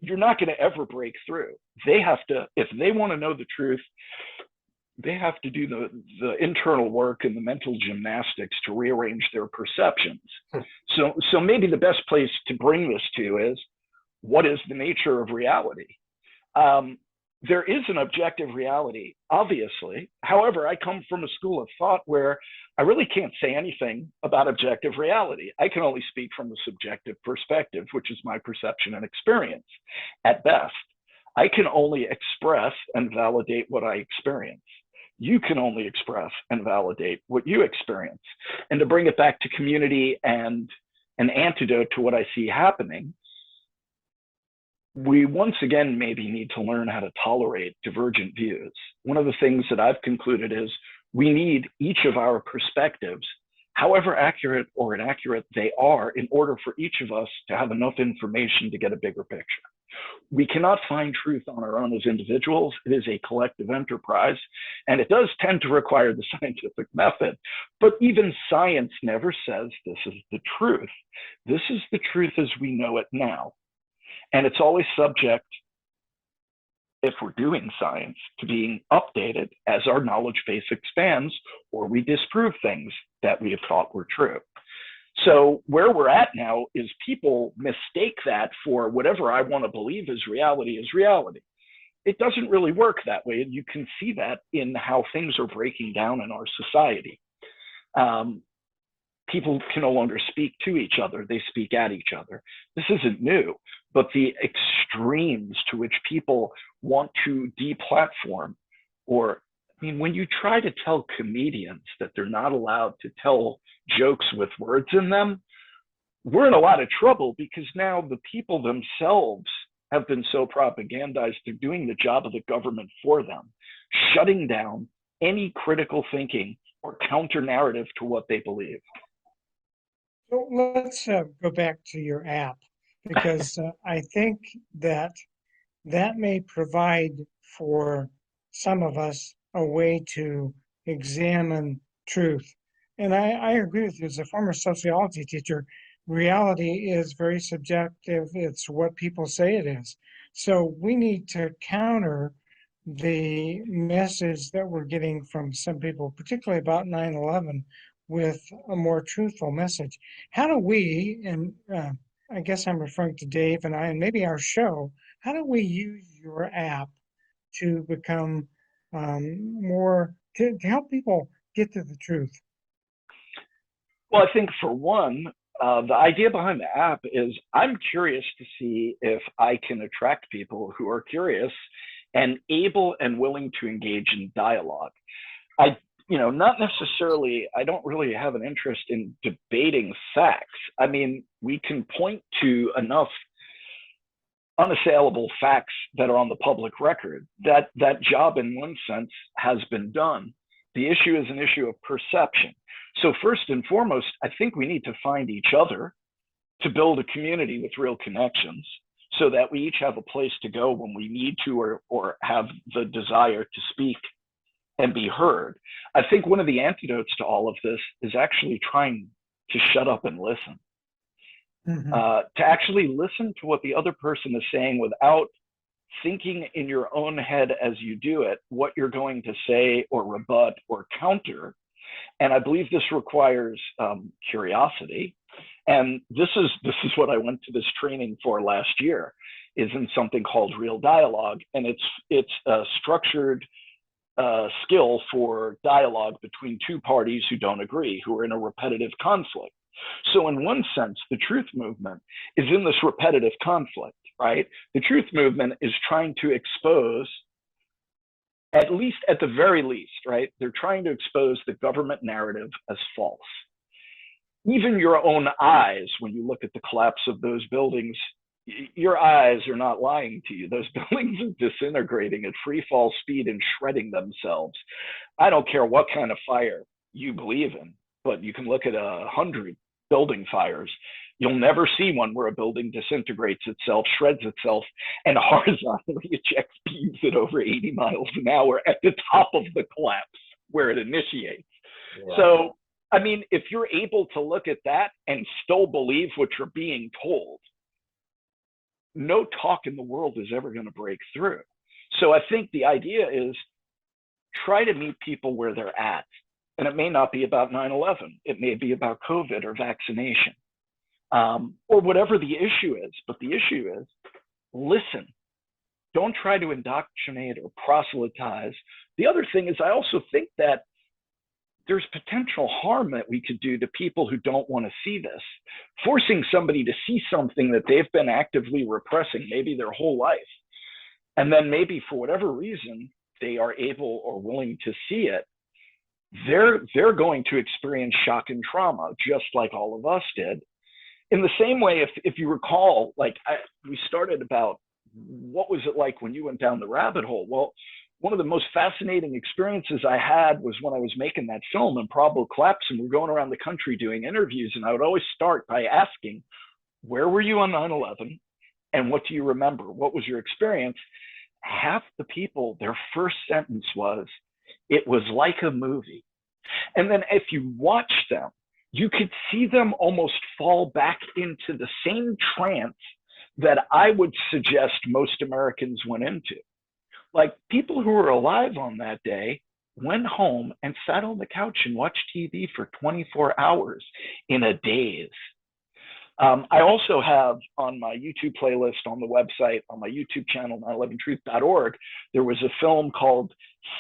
you're not going to ever break through. They have to, if they want to know the truth, they have to do the internal work and the mental gymnastics to rearrange their perceptions. So maybe the best place to bring this to is, what is the nature of reality? There is an objective reality, obviously. However, I come from a school of thought where I really can't say anything about objective reality. I can only speak from a subjective perspective, which is my perception and experience at best. I can only express and validate what I experience. You can only express and validate what you experience. And to bring it back to community and an antidote to what I see happening, we once again maybe need to learn how to tolerate divergent views. One of the things that I've concluded is we need each of our perspectives, however accurate or inaccurate they are, in order for each of us to have enough information to get a bigger picture. We cannot find truth on our own as individuals. It is a collective enterprise, and it does tend to require the scientific method. But even science never says this is the truth. This is the truth as we know it now. And it's always subject, if we're doing science, to being updated as our knowledge base expands, or we disprove things that we have thought were true. So where we're at now is people mistake that for whatever I want to believe is reality is reality. It doesn't really work that way. And you can see that in how things are breaking down in our society. People can no longer speak to each other, they speak at each other. This isn't new, but the extremes to which people want to deplatform, or, I mean, when you try to tell comedians that they're not allowed to tell jokes with words in them, we're in a lot of trouble because now the people themselves have been so propagandized, they're doing the job of the government for them, shutting down any critical thinking or counter narrative to what they believe. So let's go back to your app, because I think that that may provide for some of us a way to examine truth. And I agree with you. As a former sociology teacher, reality is very subjective. It's what people say it is. So we need to counter the message that we're getting from some people, particularly about 9/11, with a more truthful message. How do we, and I guess I'm referring to Dave and I, and maybe our show, how do we use your app to become more, to help people get to the truth? Well, I think for one, the idea behind the app is I'm curious to see if I can attract people who are curious and able and willing to engage in dialogue. Not necessarily, I don't really have an interest in debating facts. I mean, we can point to enough unassailable facts that are on the public record. That job, in one sense, has been done. The issue is an issue of perception. So first and foremost, I think we need to find each other to build a community with real connections so that we each have a place to go when we need to or have the desire to speak and be heard. I think one of the antidotes to all of this is actually trying to shut up and listen. Mm-hmm. To actually listen to what the other person is saying without thinking in your own head as you do it, what you're going to say or rebut or counter. And I believe this requires curiosity. And this is what I went to this training for last year, is in something called Real Dialogue. And it's a structured skill for dialogue between two parties who don't agree, who are in a repetitive conflict. So in one sense, the truth movement is in this repetitive conflict, right? The truth movement is trying to expose, at the very least, right? They're trying to expose the government narrative as false. Even your own eyes, when you look at the collapse of those buildings, your eyes are not lying to you. Those buildings are disintegrating at free fall speed and shredding themselves. I don't care what kind of fire you believe in, but you can look at 100 building fires. You'll never see one where a building disintegrates itself, shreds itself, and horizontally ejects beams at over 80 miles an hour at the top of the collapse where it initiates. Yeah. So, I mean, if you're able to look at that and still believe what you're being told, no talk in the world is ever going to break through. So I think the idea is try to meet people where they're at. And it may not be about 9/11. It may be about COVID or vaccination, or whatever the issue is. But the issue is listen. Don't try to indoctrinate or proselytize. The other thing is I also think that there's potential harm that we could do to people who don't want to see this. Forcing somebody to see something that they've been actively repressing maybe their whole life, and then maybe for whatever reason they are able or willing to see it, they're going to experience shock and trauma, just like all of us did. In the same way, if you recall, we started about what was it like when you went down the rabbit hole? Well, one of the most fascinating experiences I had was when I was making that film, Improbable Collapse, and we're going around the country doing interviews, and I would always start by asking, where were you on 9/11? And what do you remember? What was your experience? Half the people, their first sentence was, it was like a movie. And then if you watch them, you could see them almost fall back into the same trance that I would suggest most Americans went into. Like people who were alive on that day went home and sat on the couch and watched TV for 24 hours in a daze. I also have on my YouTube playlist on the website, on my YouTube channel, 911truth.org, there was a film called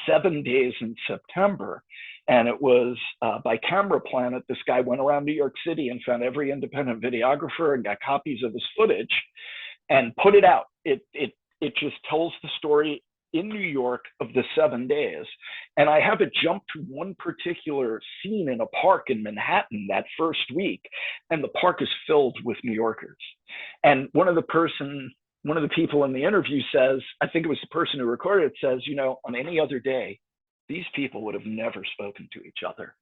7 Days in September. And it was by Camera Planet. This guy went around New York City and found every independent videographer and got copies of his footage and put it out. It just tells the story in New York of the 7 days. And I have it jump to one particular scene in a park in Manhattan that first week, and the park is filled with New Yorkers. And one of the people in the interview says, I think it was the person who recorded it, says, you know, on any other day, these people would have never spoken to each other.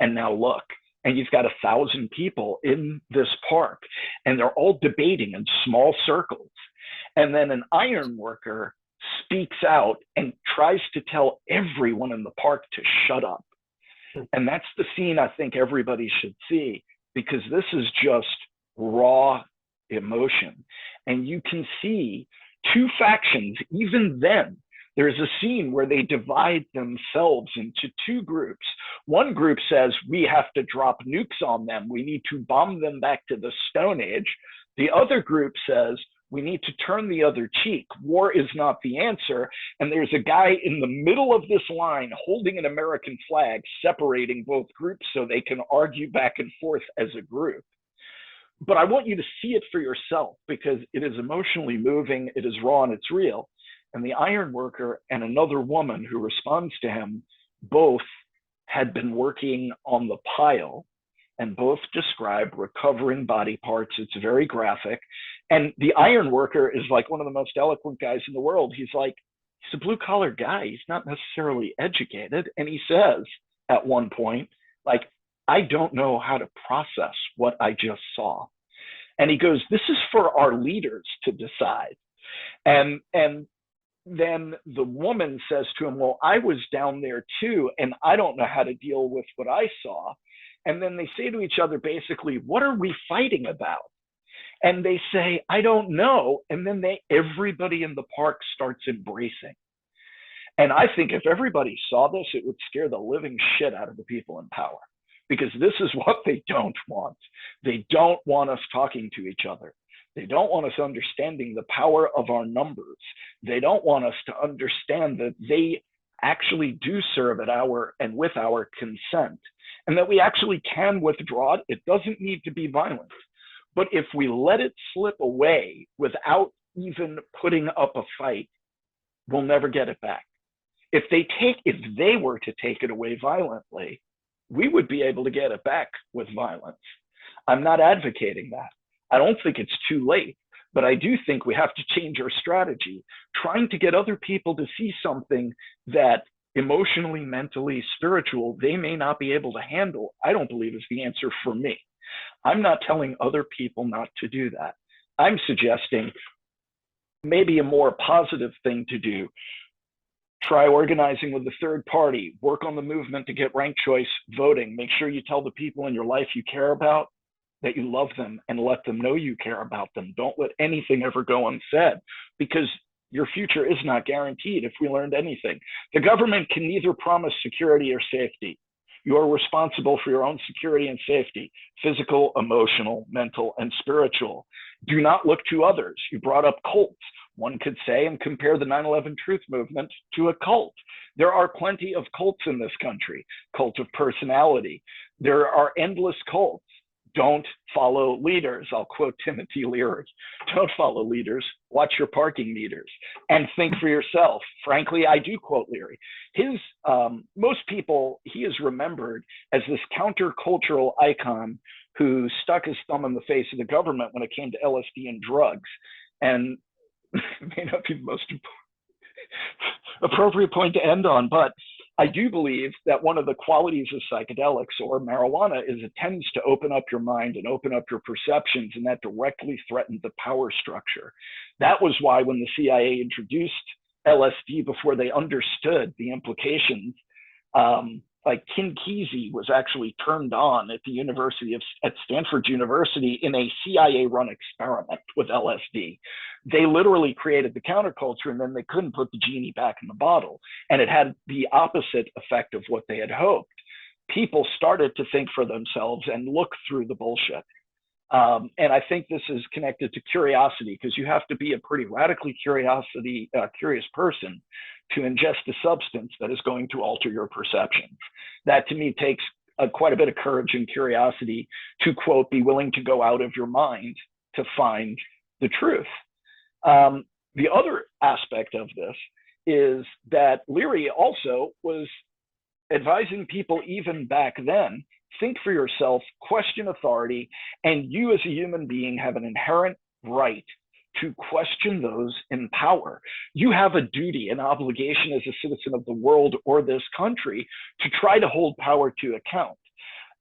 And now look, and you've got 1,000 people in this park, and they're all debating in small circles. And then an iron worker speaks out and tries to tell everyone in the park to shut up. And that's the scene I think everybody should see, because this is just raw emotion. And you can see two factions. Even then, there's a scene where they divide themselves into two groups. One group says, we have to drop nukes on them. We need to bomb them back to the Stone Age. The other group says, we need to turn the other cheek. War is not the answer. And there's a guy in the middle of this line holding an American flag, separating both groups so they can argue back and forth as a group. But I want you to see it for yourself, because it is emotionally moving, it is raw, and it's real. And the iron worker and another woman who responds to him both had been working on the pile, and both describe recovering body parts. It's very graphic. And the iron worker is like one of the most eloquent guys in the world. He's like, he's a blue collar guy. He's not necessarily educated. And he says at one point, like, I don't know how to process what I just saw. And he goes, this is for our leaders to decide. And then the woman says to him, well, I was down there too, and I don't know how to deal with what I saw. And then they say to each other, basically, what are we fighting about? And they say, I don't know. And then everybody in the park starts embracing. And I think if everybody saw this, it would scare the living shit out of the people in power, because this is what they don't want. They don't want us talking to each other. They don't want us understanding the power of our numbers. They don't want us to understand that they actually do serve at our and with our consent, and that we actually can withdraw it. It doesn't need to be violent. But if we let it slip away without even putting up a fight, we'll never get it back. If they were to take it away violently, we would be able to get it back with violence. I'm not advocating that. I don't think it's too late, but I do think we have to change our strategy. Trying to get other people to see something that emotionally, mentally, spiritual, they may not be able to handle, I don't believe is the answer for me. I'm not telling other people not to do that. I'm suggesting maybe a more positive thing to do. Try organizing with the third party, work on the movement to get ranked choice voting. Make sure you tell the people in your life you care about that you love them, and let them know you care about them. Don't let anything ever go unsaid, because your future is not guaranteed. If we learned anything, the government can neither promise security or safety. You are responsible for your own security and safety, physical, emotional, mental, and spiritual. Do not look to others. You brought up cults. One could say and compare the 911Truth movement to a cult. There are plenty of cults in this country. Cult of personality. There are endless cults. Don't follow leaders. I'll quote Timothy Leary. Don't follow leaders. Watch your parking meters and think for yourself. Frankly, I do quote Leary. Most people, he is remembered as this countercultural icon who stuck his thumb in the face of the government when it came to LSD and drugs. And it may not be the most appropriate point to end on, but I do believe that one of the qualities of psychedelics or marijuana is it tends to open up your mind and open up your perceptions, and that directly threatened the power structure. That was why when the CIA introduced LSD before they understood the implications, like Ken Kesey was actually turned on at Stanford University in a CIA-run experiment with LSD. They literally created the counterculture, and then they couldn't put the genie back in the bottle. And it had the opposite effect of what they had hoped. People started to think for themselves and look through the bullshit. And I think this is connected to curiosity, because you have to be a pretty radically curious person to ingest a substance that is going to alter your perceptions. That to me takes quite a bit of courage and curiosity to, quote, be willing to go out of your mind to find the truth. The other aspect of this is that Leary also was advising people even back then, think for yourself, question authority, and you as a human being have an inherent right to question those in power. You have a duty, an obligation as a citizen of the world or this country to try to hold power to account.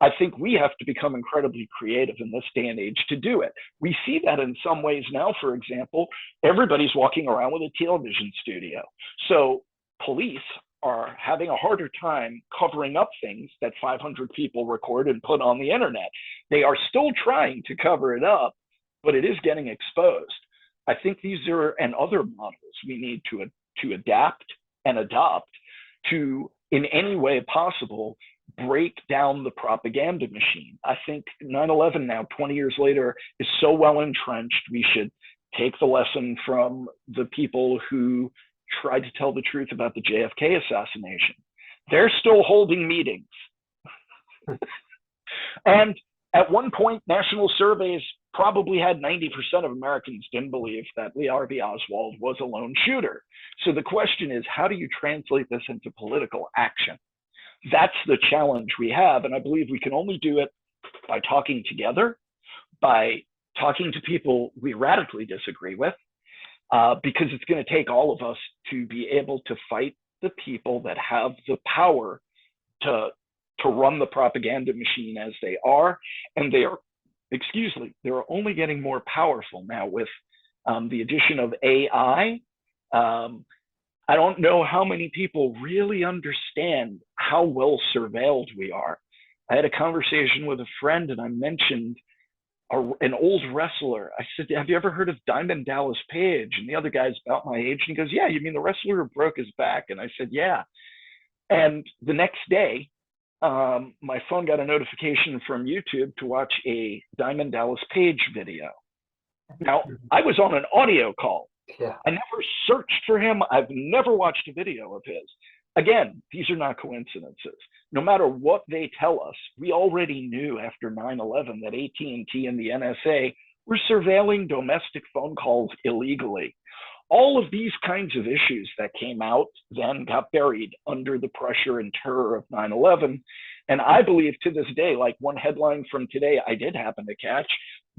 I think we have to become incredibly creative in this day and age to do it. We see that in some ways now. For example, everybody's walking around with a television studio. So police are having a harder time covering up things that 500 people record and put on the internet. They are still trying to cover it up, but it is getting exposed. I think these are and other models we need to adapt and adopt to, in any way possible, break down the propaganda machine. I think 9/11 now, 20 years later, is so well entrenched. We should take the lesson from the people who tried to tell the truth about the JFK assassination. They're still holding meetings. And at one point, national surveys probably had 90% of Americans didn't believe that Lee Harvey Oswald was a lone shooter. So the question is, how do you translate this into political action? That's the challenge we have. And I believe we can only do it by talking together, by talking to people we radically disagree with, because it's going to take all of us to be able to fight the people that have the power to run the propaganda machine as they are. And they are, they're only getting more powerful now with the addition of AI. I don't know how many people really understand how well surveilled we are. I had a conversation with a friend and I mentioned an old wrestler. I said, have you ever heard of Diamond Dallas Page? And the other guy's about my age. And he goes, yeah, you mean the wrestler who broke his back? And I said, yeah. And the next day, my phone got a notification from YouTube to watch a Diamond Dallas Page video. Now, I was on an audio call. Yeah. I never searched for him. I've never watched a video of his. Again, these are not coincidences. No matter what they tell us, we already knew after 9/11 that AT&T and the NSA were surveilling domestic phone calls illegally. All of these kinds of issues that came out then got buried under the pressure and terror of 9/11. And I believe to this day, like one headline from today I did happen to catch,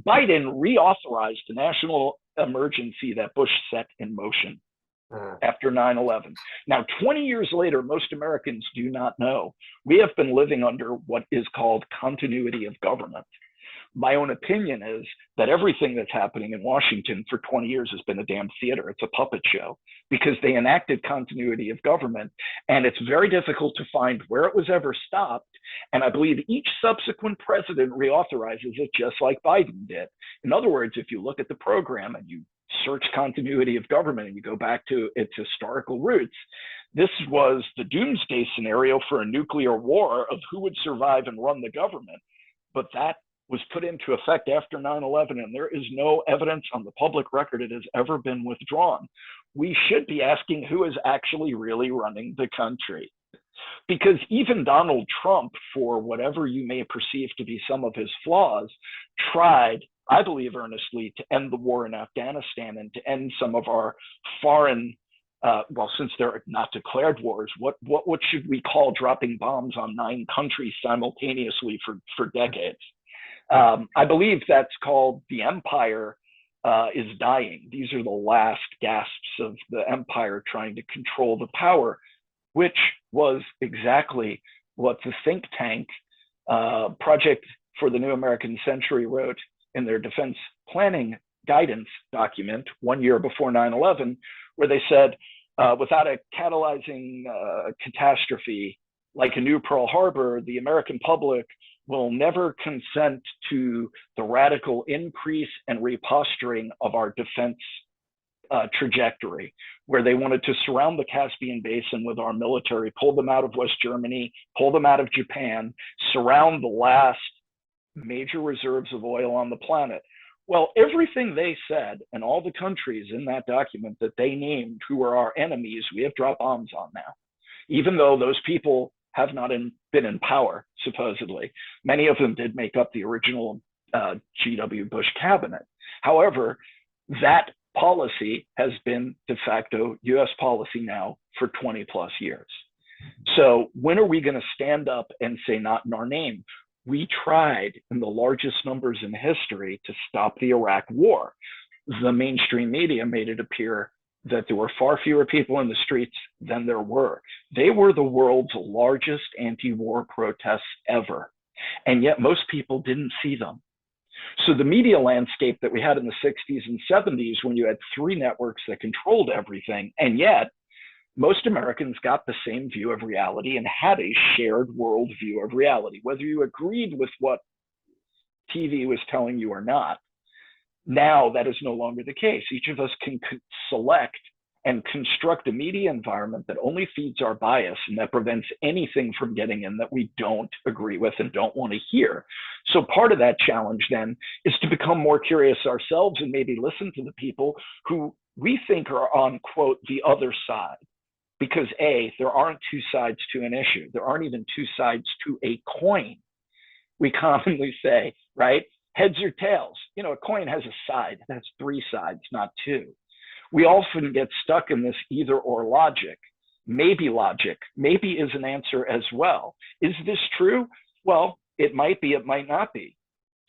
Biden reauthorized the national emergency that Bush set in motion after 9/11. Now, 20 years later, most Americans do not know. We have been living under what is called continuity of government. My own opinion is that everything that's happening in Washington for 20 years has been a damn theater. It's a puppet show because they enacted continuity of government, and it's very difficult to find where it was ever stopped. And I believe each subsequent president reauthorizes it just like Biden did. In other words, if you look at the program and you search continuity of government and you go back to its historical roots, this was the doomsday scenario for a nuclear war of who would survive and run the government. But that was put into effect after 9/11, and there is no evidence on the public record it has ever been withdrawn. We should be asking who is actually really running the country. Because even Donald Trump, for whatever you may perceive to be some of his flaws, tried, I believe earnestly, to end the war in Afghanistan and to end some of our foreign, well, since they're not declared wars, what should we call dropping bombs on 9 countries simultaneously for decades? I believe that's called the empire is dying. These are the last gasps of the empire trying to control the power, which was exactly what the think tank Project for the New American Century wrote in their defense planning guidance document 1 year before 9/11, where they said, without a catalyzing catastrophe like a new Pearl Harbor, the American public will never consent to the radical increase and reposturing of our defense trajectory, where they wanted to surround the Caspian Basin with our military, pull them out of West Germany, pull them out of Japan, surround the last major reserves of oil on the planet. Well, everything they said and all the countries in that document that they named who are our enemies, we have dropped bombs on now, even though those people have not been in power, supposedly. Many of them did make up the original G.W. Bush cabinet. However, that policy has been de facto US policy now for 20 plus years. So when are we going to stand up and say, not in our name? We tried in the largest numbers in history to stop the Iraq war. The mainstream media made it appear that there were far fewer people in the streets than there were. They were the world's largest anti-war protests ever. And yet most people didn't see them. So the media landscape that we had in the 60s and 70s, when you had three networks that controlled everything, and yet most Americans got the same view of reality and had a shared world view of reality, whether you agreed with what TV was telling you or not. Now that is no longer the case. Each of us can select and construct a media environment that only feeds our bias and that prevents anything from getting in that we don't agree with and don't want to hear. So part of that challenge then is to become more curious ourselves and maybe listen to the people who we think are on, quote, the other side. Because A, there aren't two sides to an issue. There aren't even two sides to a coin. We commonly say, right? Heads or tails. You know, a coin has a side. That's three sides, not two. We often get stuck in this either or logic. Maybe logic, maybe is an answer as well. Is this true? Well, it might be, it might not be.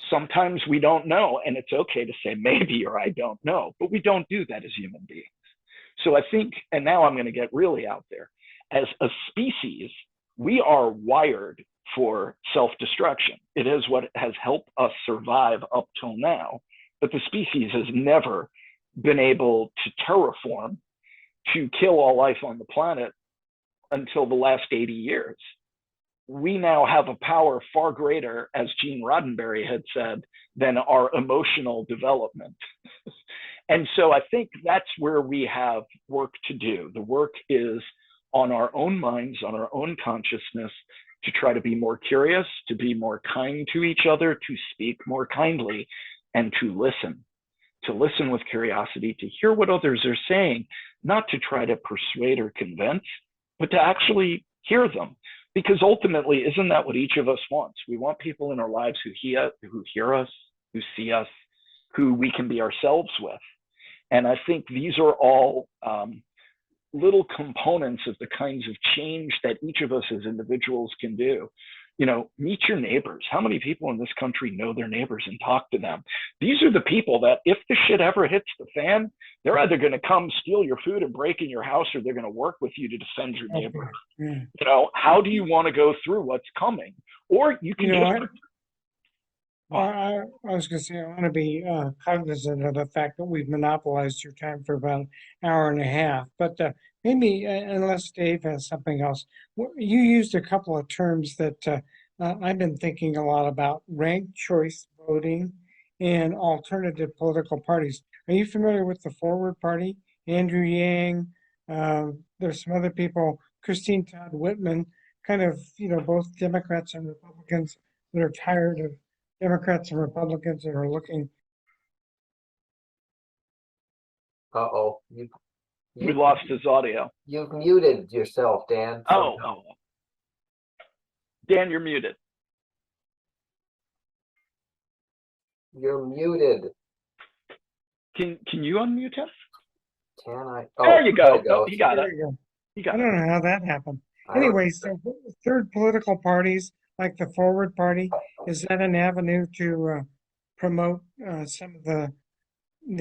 Sometimes we don't know, and it's okay to say maybe or I don't know, but we don't do that as human beings. So I think, and now I'm going to get really out there, as a species, we are wired for self-destruction. It is what has helped us survive up till now, but the species has never been able to terraform, to kill all life on the planet until the last 80 years. We now have a power far greater, as Gene Roddenberry had said, than our emotional development. And so I think that's where we have work to do. The work is on our own minds, on our own consciousness, to try to be more curious, to be more kind to each other, to speak more kindly, and to listen with curiosity, to hear what others are saying, not to try to persuade or convince, but to actually hear them. Because ultimately, isn't that what each of us wants? We want people in our lives who hear us, who see us, who we can be ourselves with. And I think these are all little components of the kinds of change that each of us as individuals can do. You know, meet your neighbors. How many people in this country know their neighbors and talk to them? These are the people that if the shit ever hits the fan, they're either going to come steal your food and break in your house, or they're going to work with you to defend your neighbor. Yeah. You know, how do you want to go through what's coming? Or you can I was going to say, I want to be cognizant of the fact that we've monopolized your time for about an hour and a half. But maybe, unless Dave has something else, you used a couple of terms that I've been thinking a lot about: ranked choice voting and alternative political parties. Are you familiar with the Forward Party? Andrew Yang, there's some other people, Christine Todd Whitman, kind of, both Democrats and Republicans that are tired of Democrats and Republicans that are looking. Uh-oh. We lost his audio. You've muted yourself, Dan. Oh. Dan, you're muted. You're muted. Can you unmute him? Can I? There you go. There Oh, he got it. I don't know how that happened. Anyway, so third political parties like the Forward Party, is that an avenue to promote some of the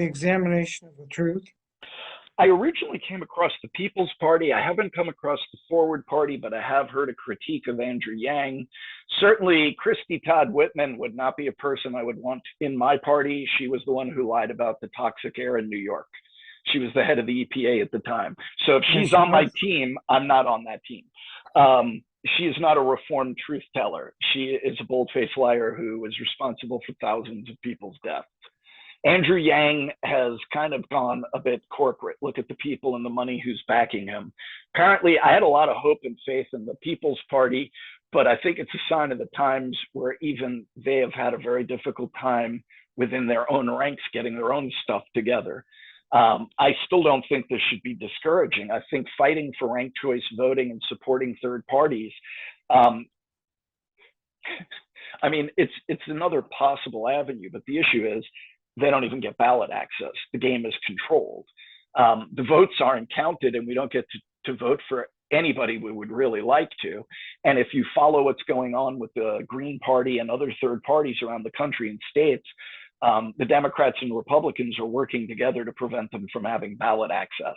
examination of the truth? I originally came across the People's Party. I haven't come across the Forward Party, but I have heard a critique of Andrew Yang. Certainly, Christy Todd Whitman would not be a person I would want in my party. She was the one who lied about the toxic air in New York. She was the head of the EPA at the time. So if she's on my team, I'm not on that team. She is not a reformed truth teller. She is a bold-faced liar who is responsible for thousands of people's deaths. Andrew Yang has kind of gone a bit corporate. Look at the people and the money who's backing him. Apparently, I had a lot of hope and faith in the People's Party, but I think it's a sign of the times where even they have had a very difficult time within their own ranks getting their own stuff together. I still don't think this should be discouraging. I think fighting for ranked choice voting and supporting third parties, I mean, it's another possible avenue, but the issue is they don't even get ballot access. The game is controlled. The votes aren't counted, and we don't get to vote for anybody we would really like to. And if you follow what's going on with the Green Party and other third parties around the country and states, the Democrats and Republicans are working together to prevent them from having ballot access.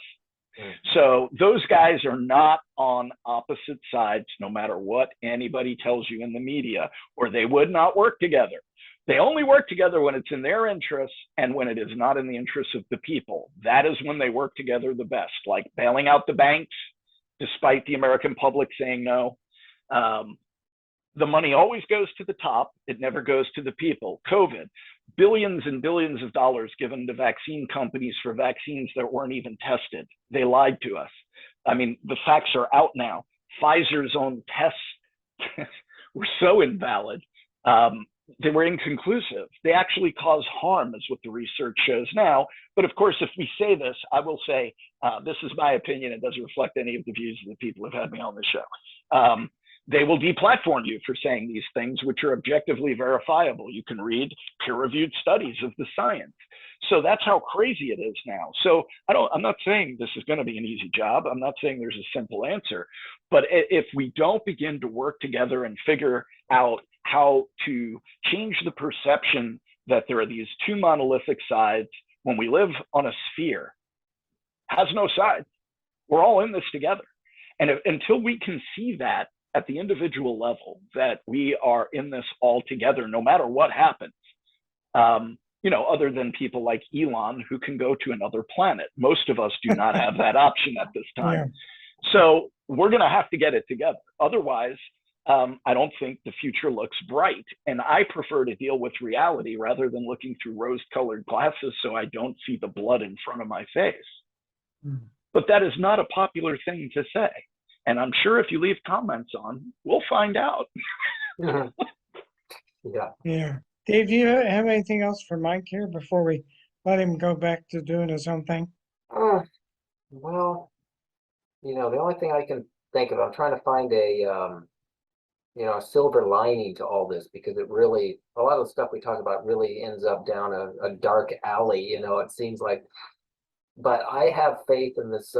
So those guys are not on opposite sides, no matter what anybody tells you in the media, or they would not work together. They only work together when it's in their interests and when it is not in the interests of the people. That is when they work together the best, like bailing out the banks, despite the American public saying no. The money always goes to the top. It never goes to the people. COVID, billions and billions of dollars given to vaccine companies for vaccines that weren't even tested. They lied to us. I mean, the facts are out now. Pfizer's own tests were so invalid. They were inconclusive. They actually cause harm, is what the research shows now. But of course, if we say this, I will say, this is my opinion. It doesn't reflect any of the views of the people who've had me on the show. They will deplatform you for saying these things, which are objectively verifiable. You can read peer-reviewed studies of the science. So that's how crazy it is now. So I'm not saying this is going to be an easy job. I'm not saying there's a simple answer. But if we don't begin to work together and figure out how to change the perception that there are these two monolithic sides, when we live on a sphere, has no sides. We're all in this together. And until we can see that at the individual level, that we are in this all together, no matter what happens, other than people like Elon who can go to another planet. Most of us do not have that option at this time. Yeah. So we're going to have to get it together. Otherwise, I don't think the future looks bright. And I prefer to deal with reality rather than looking through rose-colored glasses so I don't see the blood in front of my face. Mm. But that is not a popular thing to say. And I'm sure if you leave comments on, we'll find out. Yeah. Dave, do you have anything else for Mike here before we let him go back to doing his own thing? Well, the only thing I can think of, I'm trying to find a silver lining to all this, because it really, a lot of the stuff we talk about really ends up down a dark alley, it seems like. But I have faith in this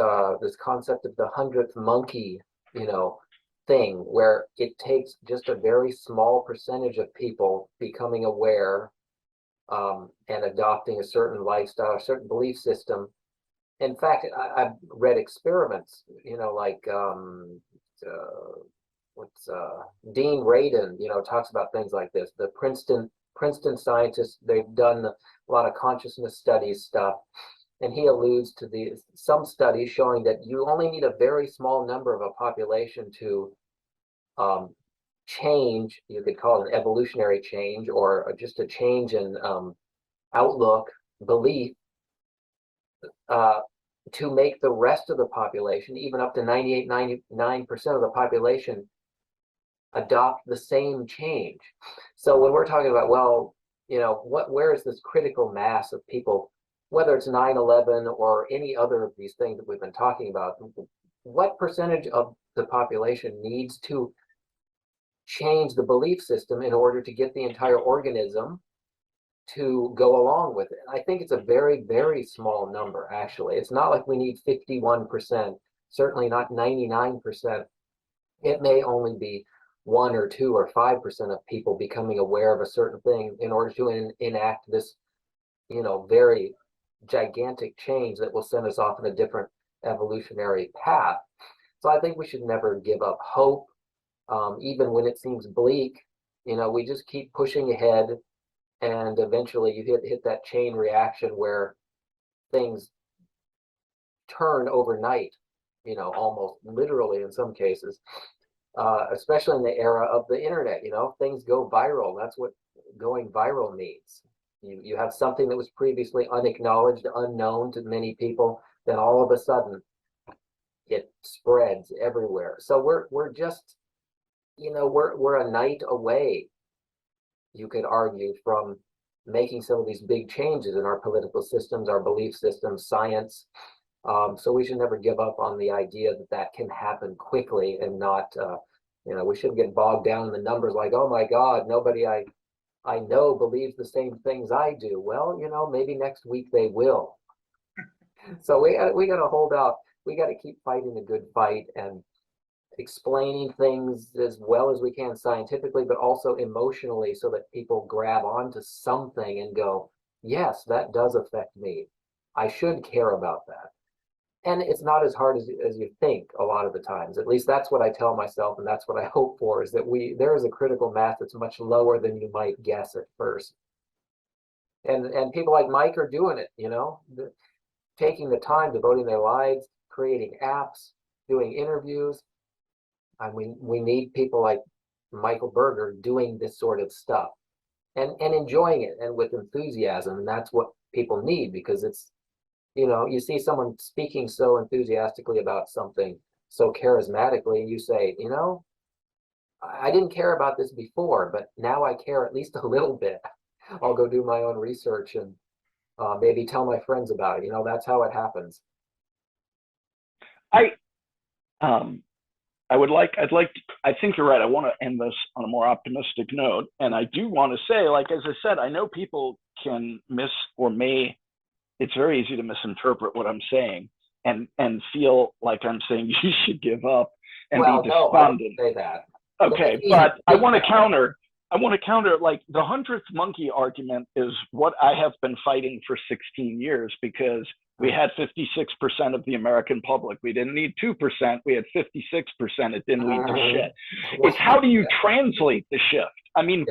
this concept of the 100th monkey, thing, where it takes just a very small percentage of people becoming aware and adopting a certain lifestyle, a certain belief system. In fact, I've read experiments, like Dean Radin, talks about things like this. The Princeton scientists, they've done a lot of consciousness studies stuff. And he alludes to some studies showing that you only need a very small number of a population to change. You could call it an evolutionary change, or just a change in outlook, belief, to make the rest of the population, even up to 99% of the population, adopt the same change. So when we're talking about, well, where is this critical mass of people, whether it's 9/11 or any other of these things that we've been talking about, what percentage of the population needs to change the belief system in order to get the entire organism to go along with it? I think it's a very, very small number, actually. It's not like we need 51%, certainly not 99%. It may only be 1 or 2 or 5% of people becoming aware of a certain thing in order to enact this, very gigantic change that will send us off in a different evolutionary path. So I think we should never give up hope, even when it seems bleak. We just keep pushing ahead, and eventually you hit that chain reaction where things turn overnight, almost literally in some cases, especially in the era of the internet. Things go viral. That's what going viral means. You have something that was previously unacknowledged, unknown to many people, then all of a sudden it spreads everywhere. So we're just, we're a night away, you could argue, from making some of these big changes in our political systems, our belief systems, science. So we should never give up on the idea that can happen quickly, and not, we shouldn't get bogged down in the numbers like, oh my God, nobody I I know believes the same things I do. Well, maybe next week they will. So we got to hold out. We got to keep fighting the good fight and explaining things as well as we can scientifically, but also emotionally, so that people grab onto something and go, yes, that does affect me. I should care about that. And it's not as hard as you think a lot of the times. At least that's what I tell myself, and that's what I hope for, is that there is a critical mass that's much lower than you might guess at first. And people like Mike are doing it, taking the time, devoting their lives, creating apps, doing interviews. I mean, we need people like Michael Berger doing this sort of stuff and enjoying it and with enthusiasm. And that's what people need, because it's, you see someone speaking so enthusiastically about something, so charismatically, and you say, I didn't care about this before, but now I care at least a little bit. I'll go do my own research and maybe tell my friends about it. That's how it happens. I think you're right. I want to end this on a more optimistic note. And I do want to say, like, as I said, I know people can it's very easy to misinterpret what I'm saying and feel like I'm saying you should give up and be despondent. No, I don't say that. Okay, but I want to counter, like, the 100th monkey argument is what I have been fighting for 16 years, because we had 56% of the American public. We didn't need 2%. We had 56%. It didn't lead to shit. It's how do you translate the shift? I mean,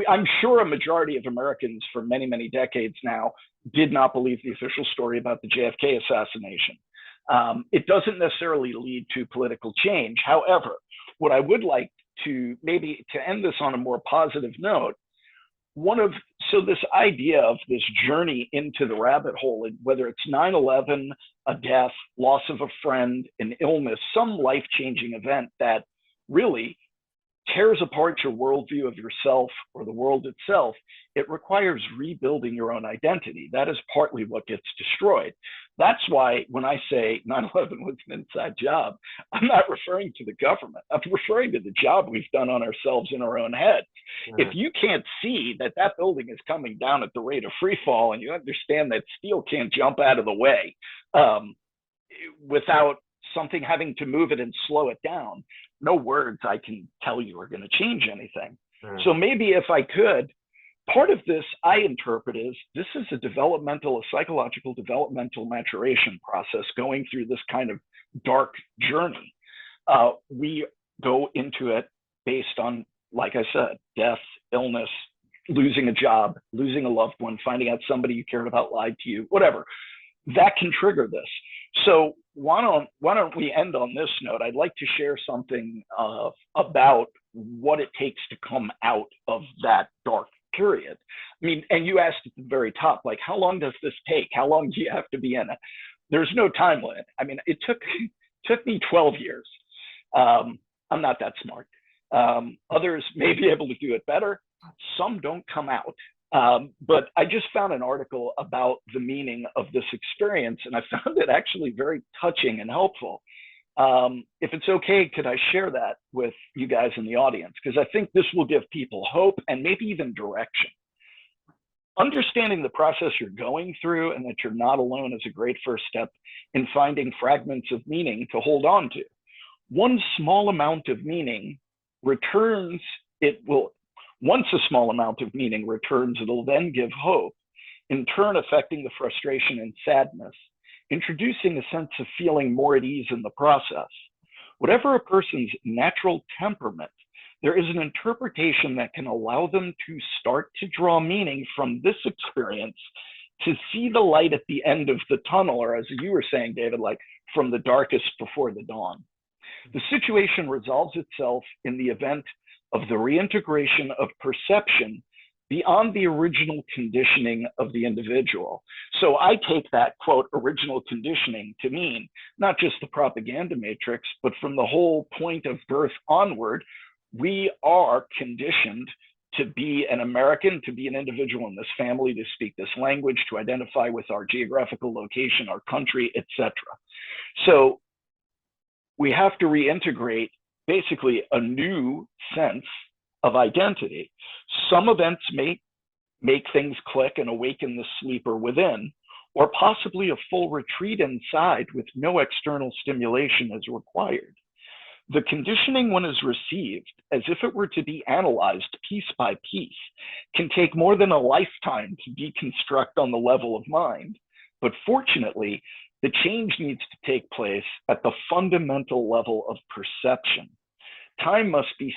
I'm sure a majority of Americans for many, many decades now did not believe the official story about the JFK assassination. It doesn't necessarily lead to political change. However, what I would like to end this on a more positive note, this idea of this journey into the rabbit hole, whether it's 9/11, a death, loss of a friend, an illness, some life-changing event that really tears apart your worldview of yourself or the world itself, it requires rebuilding your own identity. That is partly what gets destroyed. That's why when I say 9/11 was an inside job, I'm not referring to the government. I'm referring to the job we've done on ourselves in our own heads. If you can't see that building is coming down at the rate of free fall, and you understand that steel can't jump out of the way without something having to move it and slow it down, no words I can tell you are going to change anything. So maybe if I could, part of this I interpret is this is a psychological developmental maturation process going through this kind of dark journey. We go into it based on, like I said, death, illness, losing a job, losing a loved one, finding out somebody you cared about lied to you, whatever. That can trigger this. So why don't we end on this note? I'd like to share something about what it takes to come out of that dark period. I mean, and you asked at the very top, like, how long does this take? How long do you have to be in it? There's no time limit. I mean, it took me 12 years. I'm not that smart. Others may be able to do it better. Some don't come out. But I just found an article about the meaning of this experience, and I found it actually very touching and helpful. If it's okay, could I share that with you guys in the audience? Because I think this will give people hope and maybe even direction. Understanding the process you're going through and that you're not alone is a great first step in finding fragments of meaning to hold on to. One small amount of meaning returns, once a small amount of meaning returns, it'll then give hope, in turn affecting the frustration and sadness, introducing a sense of feeling more at ease in the process. Whatever a person's natural temperament, there is an interpretation that can allow them to start to draw meaning from this experience, to see the light at the end of the tunnel, or as you were saying, David, like from the darkest before the dawn. The situation resolves itself in the event of the reintegration of perception beyond the original conditioning of the individual. So I take that, quote, original conditioning to mean not just the propaganda matrix, but from the whole point of birth onward, we are conditioned to be an American, to be an individual in this family, to speak this language, to identify with our geographical location, our country, etc. So we have to reintegrate basically a new sense of identity. Some events may make things click and awaken the sleeper within, or possibly a full retreat inside with no external stimulation is required. The conditioning one is received, as if it were to be analyzed piece by piece, can take more than a lifetime to deconstruct on the level of mind. But fortunately, the change needs to take place at the fundamental level of perception. Time must be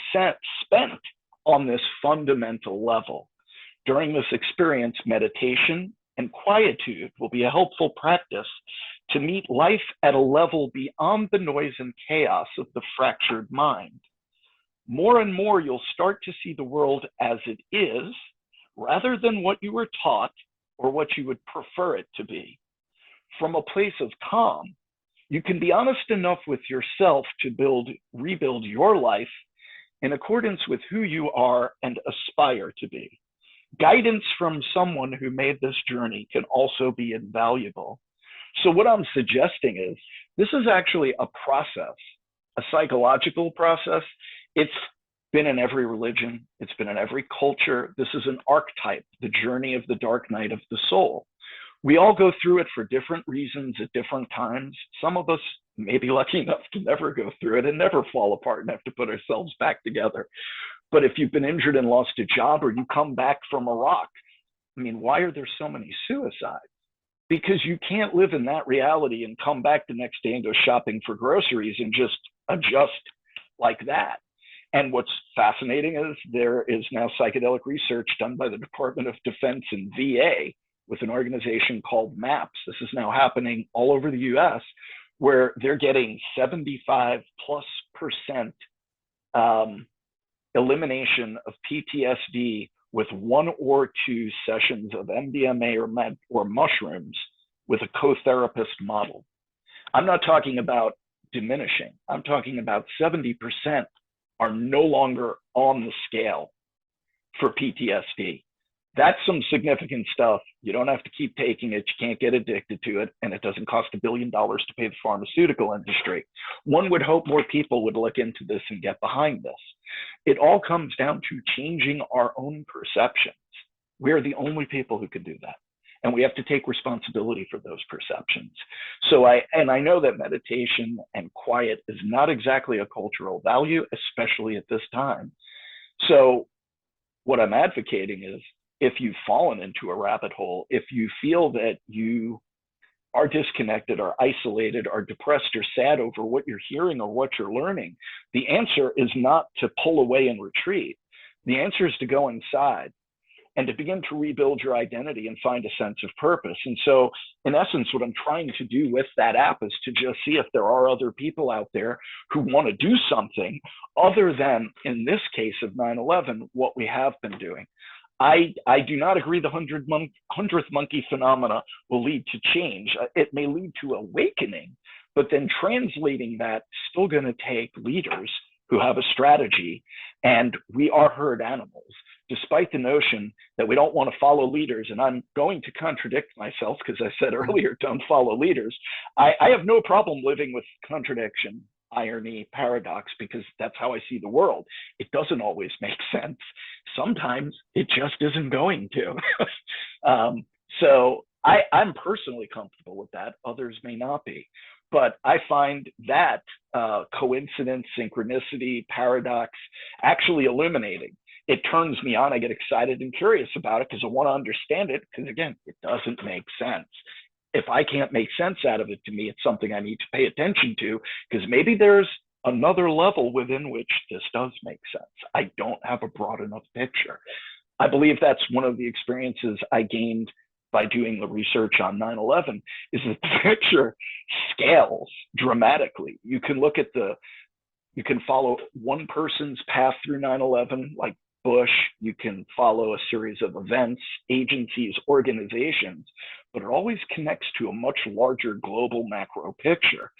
spent on this fundamental level. During this experience, meditation and quietude will be a helpful practice to meet life at a level beyond the noise and chaos of the fractured mind. More and more, you'll start to see the world as it is, rather than what you were taught or what you would prefer it to be. From a place of calm, you can be honest enough with yourself to rebuild your life in accordance with who you are and aspire to be. Guidance from someone who made this journey can also be invaluable. So what I'm suggesting is, this is actually a process, a psychological process. It's been in every religion. It's been in every culture. This is an archetype, the journey of the dark night of the soul. We all go through it for different reasons at different times. Some of us may be lucky enough to never go through it and never fall apart and have to put ourselves back together. But if you've been injured and lost a job, or you come back from Iraq, I mean, why are there so many suicides? Because you can't live in that reality and come back the next day and go shopping for groceries and just adjust like that. And what's fascinating is there is now psychedelic research done by the Department of Defense and VA with an organization called MAPS. This is now happening all over the US, where they're getting 75+% elimination of PTSD with 1 or 2 sessions of MDMA or mushrooms with a co-therapist model. I'm not talking about diminishing. I'm talking about 70% are no longer on the scale for PTSD. That's some significant stuff. You don't have to keep taking it. You can't get addicted to it. And it doesn't cost $1 billion to pay the pharmaceutical industry. One would hope more people would look into this and get behind this. It all comes down to changing our own perceptions. We're the only people who can do that. And we have to take responsibility for those perceptions. So I know that meditation and quiet is not exactly a cultural value, especially at this time. So what I'm advocating is, if you've fallen into a rabbit hole, if you feel that you are disconnected or isolated or depressed or sad over what you're hearing or what you're learning, the answer is not to pull away and retreat. The answer is to go inside and to begin to rebuild your identity and find a sense of purpose. And so, in essence, what I'm trying to do with that app is to just see if there are other people out there who want to do something other than, in this case of 9/11, what we have been doing. I do not agree the 100th monkey phenomena will lead to change. It may lead to awakening, but then translating that still going to take leaders who have a strategy, and we are herd animals. Despite the notion that we don't want to follow leaders, and I'm going to contradict myself because I said earlier, don't follow leaders. I have no problem living with contradiction, irony, paradox, because that's how I see the world. It doesn't always make sense. Sometimes it just isn't going to. So I'm personally comfortable with that. Others may not be. But I find that coincidence, synchronicity, paradox actually illuminating. It turns me on. I get excited and curious about it because I want to understand it, because again, it doesn't make sense. If I can't make sense out of it, to me, it's something I need to pay attention to, because maybe there's another level within which this does make sense. I don't have a broad enough picture. I believe that's one of the experiences I gained by doing the research on 9/11, is that the picture scales dramatically. You can look at you can follow one person's path through 9/11, like Bush. You can follow a series of events, agencies, organizations, but it always connects to a much larger global macro picture.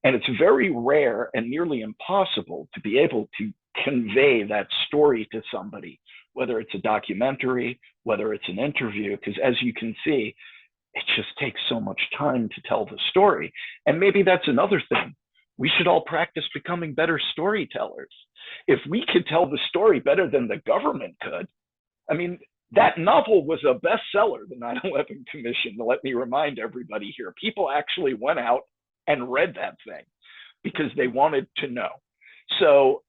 And it's very rare and nearly impossible to be able to convey that story to somebody, whether it's a documentary, whether it's an interview, because as you can see, it just takes so much time to tell the story. And maybe that's another thing. We should all practice becoming better storytellers. If we could tell the story better than the government could, I mean, that novel was a bestseller, the 9/11 Commission. Let me remind everybody here. People actually went out and read that thing because they wanted to know. So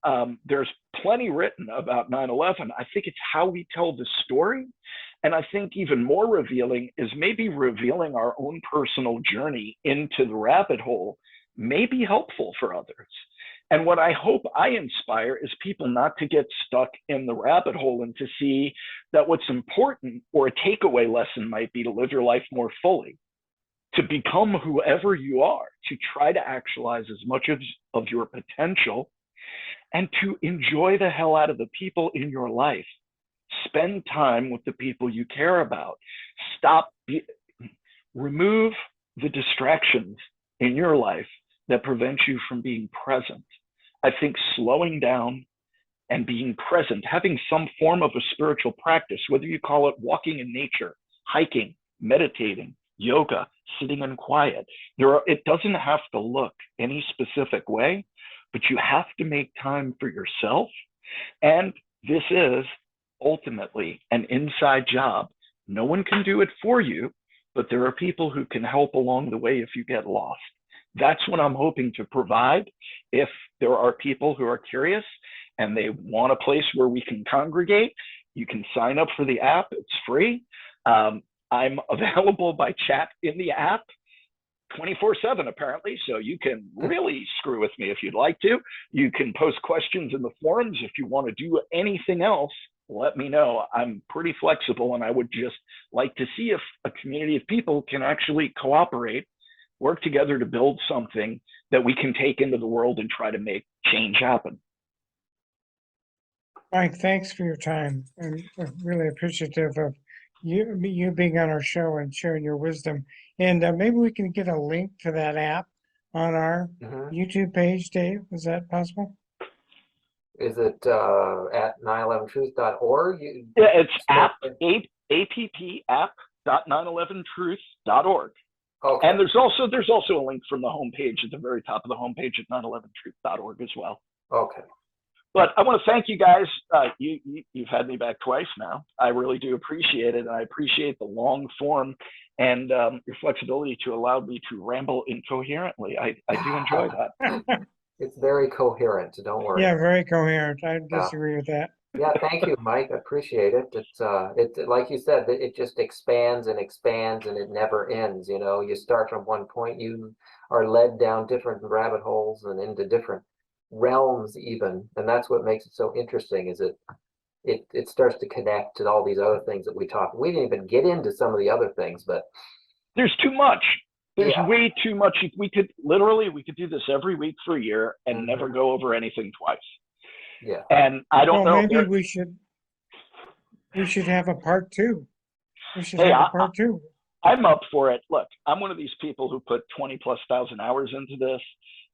there's plenty written about 9/11. I think it's how we tell the story. And I think even more revealing is maybe revealing our own personal journey into the rabbit hole may be helpful for others. And what I hope I inspire is people not to get stuck in the rabbit hole and to see that what's important, or a takeaway lesson might be, to live your life more fully, to become whoever you are, to try to actualize as much of your potential, and to enjoy the hell out of the people in your life. Spend time with the people you care about. Remove the distractions in your life that prevent you from being present. I think slowing down and being present, having some form of a spiritual practice, whether you call it walking in nature, hiking, meditating, yoga, sitting in quiet. It doesn't have to look any specific way, but you have to make time for yourself. And this is ultimately an inside job. No one can do it for you, but there are people who can help along the way if you get lost. That's what I'm hoping to provide. If there are people who are curious and they want a place where we can congregate, you can sign up for the app. It's free. I'm available by chat in the app 24/7 apparently, so you can really screw with me if you'd like to. You can post questions in the forums. If you want to do anything else, let me know. I'm pretty flexible, and I would just like to see if a community of people can actually cooperate, work together to build something that we can take into the world and try to make change happen. Mike, thanks for your time. I'm really appreciative of you being on our show and sharing your wisdom. And maybe we can get a link to that app on our YouTube page, Dave. Is that possible? Is it at 911truth.org? Yeah, it's app.911truth.org. Okay. And there's also a link from the homepage at the very top of the homepage at 911truth.org as well. Okay. But I want to thank you guys. You've had me back twice now. I really do appreciate it. And I appreciate the long form and your flexibility to allow me to ramble incoherently. I do enjoy that. It's very coherent, don't worry. Yeah, very coherent. I disagree with that. Yeah, thank you, Mike. I appreciate it. It's like you said, it just expands and expands and it never ends. You know, you start from one point, you are led down different rabbit holes and into different realms even, and that's what makes it so interesting. Is it starts to connect to all these other things that we talk. We didn't even get into some of the other things, but there's too much. There's way too much. We could do this every week for a year and never go over anything twice. Yeah. And I don't know. Maybe we should have a part two. We should have a part two. I'm up for it. Look, I'm one of these people who put 20,000+ hours into this.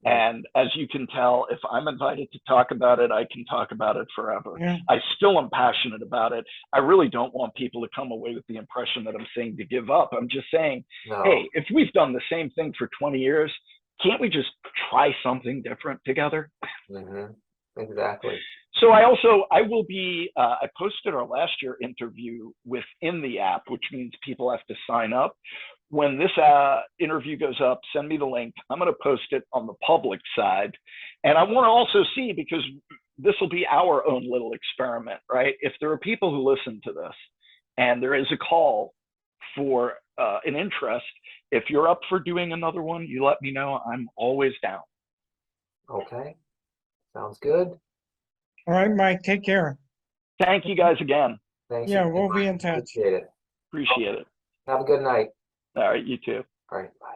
And as you can tell, if I'm invited to talk about it, I can talk about it forever. Yeah. I still am passionate about it. I really don't want people to come away with the impression that I'm saying to give up. I'm just saying, hey, if we've done the same thing for 20 years, can't we just try something different together? Exactly. So I posted our last year interview within the app, which means people have to sign up. When this interview goes up, send me the link. I'm going to post it on the public side. And I want to also see, because this will be our own little experiment, right? If there are people who listen to this and there is a call for an interest, if you're up for doing another one, you let me know. I'm always down. Okay. Sounds good. All right, Mike, take care. Thank you guys again. Thanks. Yeah, we'll be in touch. Appreciate it. Appreciate it. Have a good night. All right, you too. All right, bye.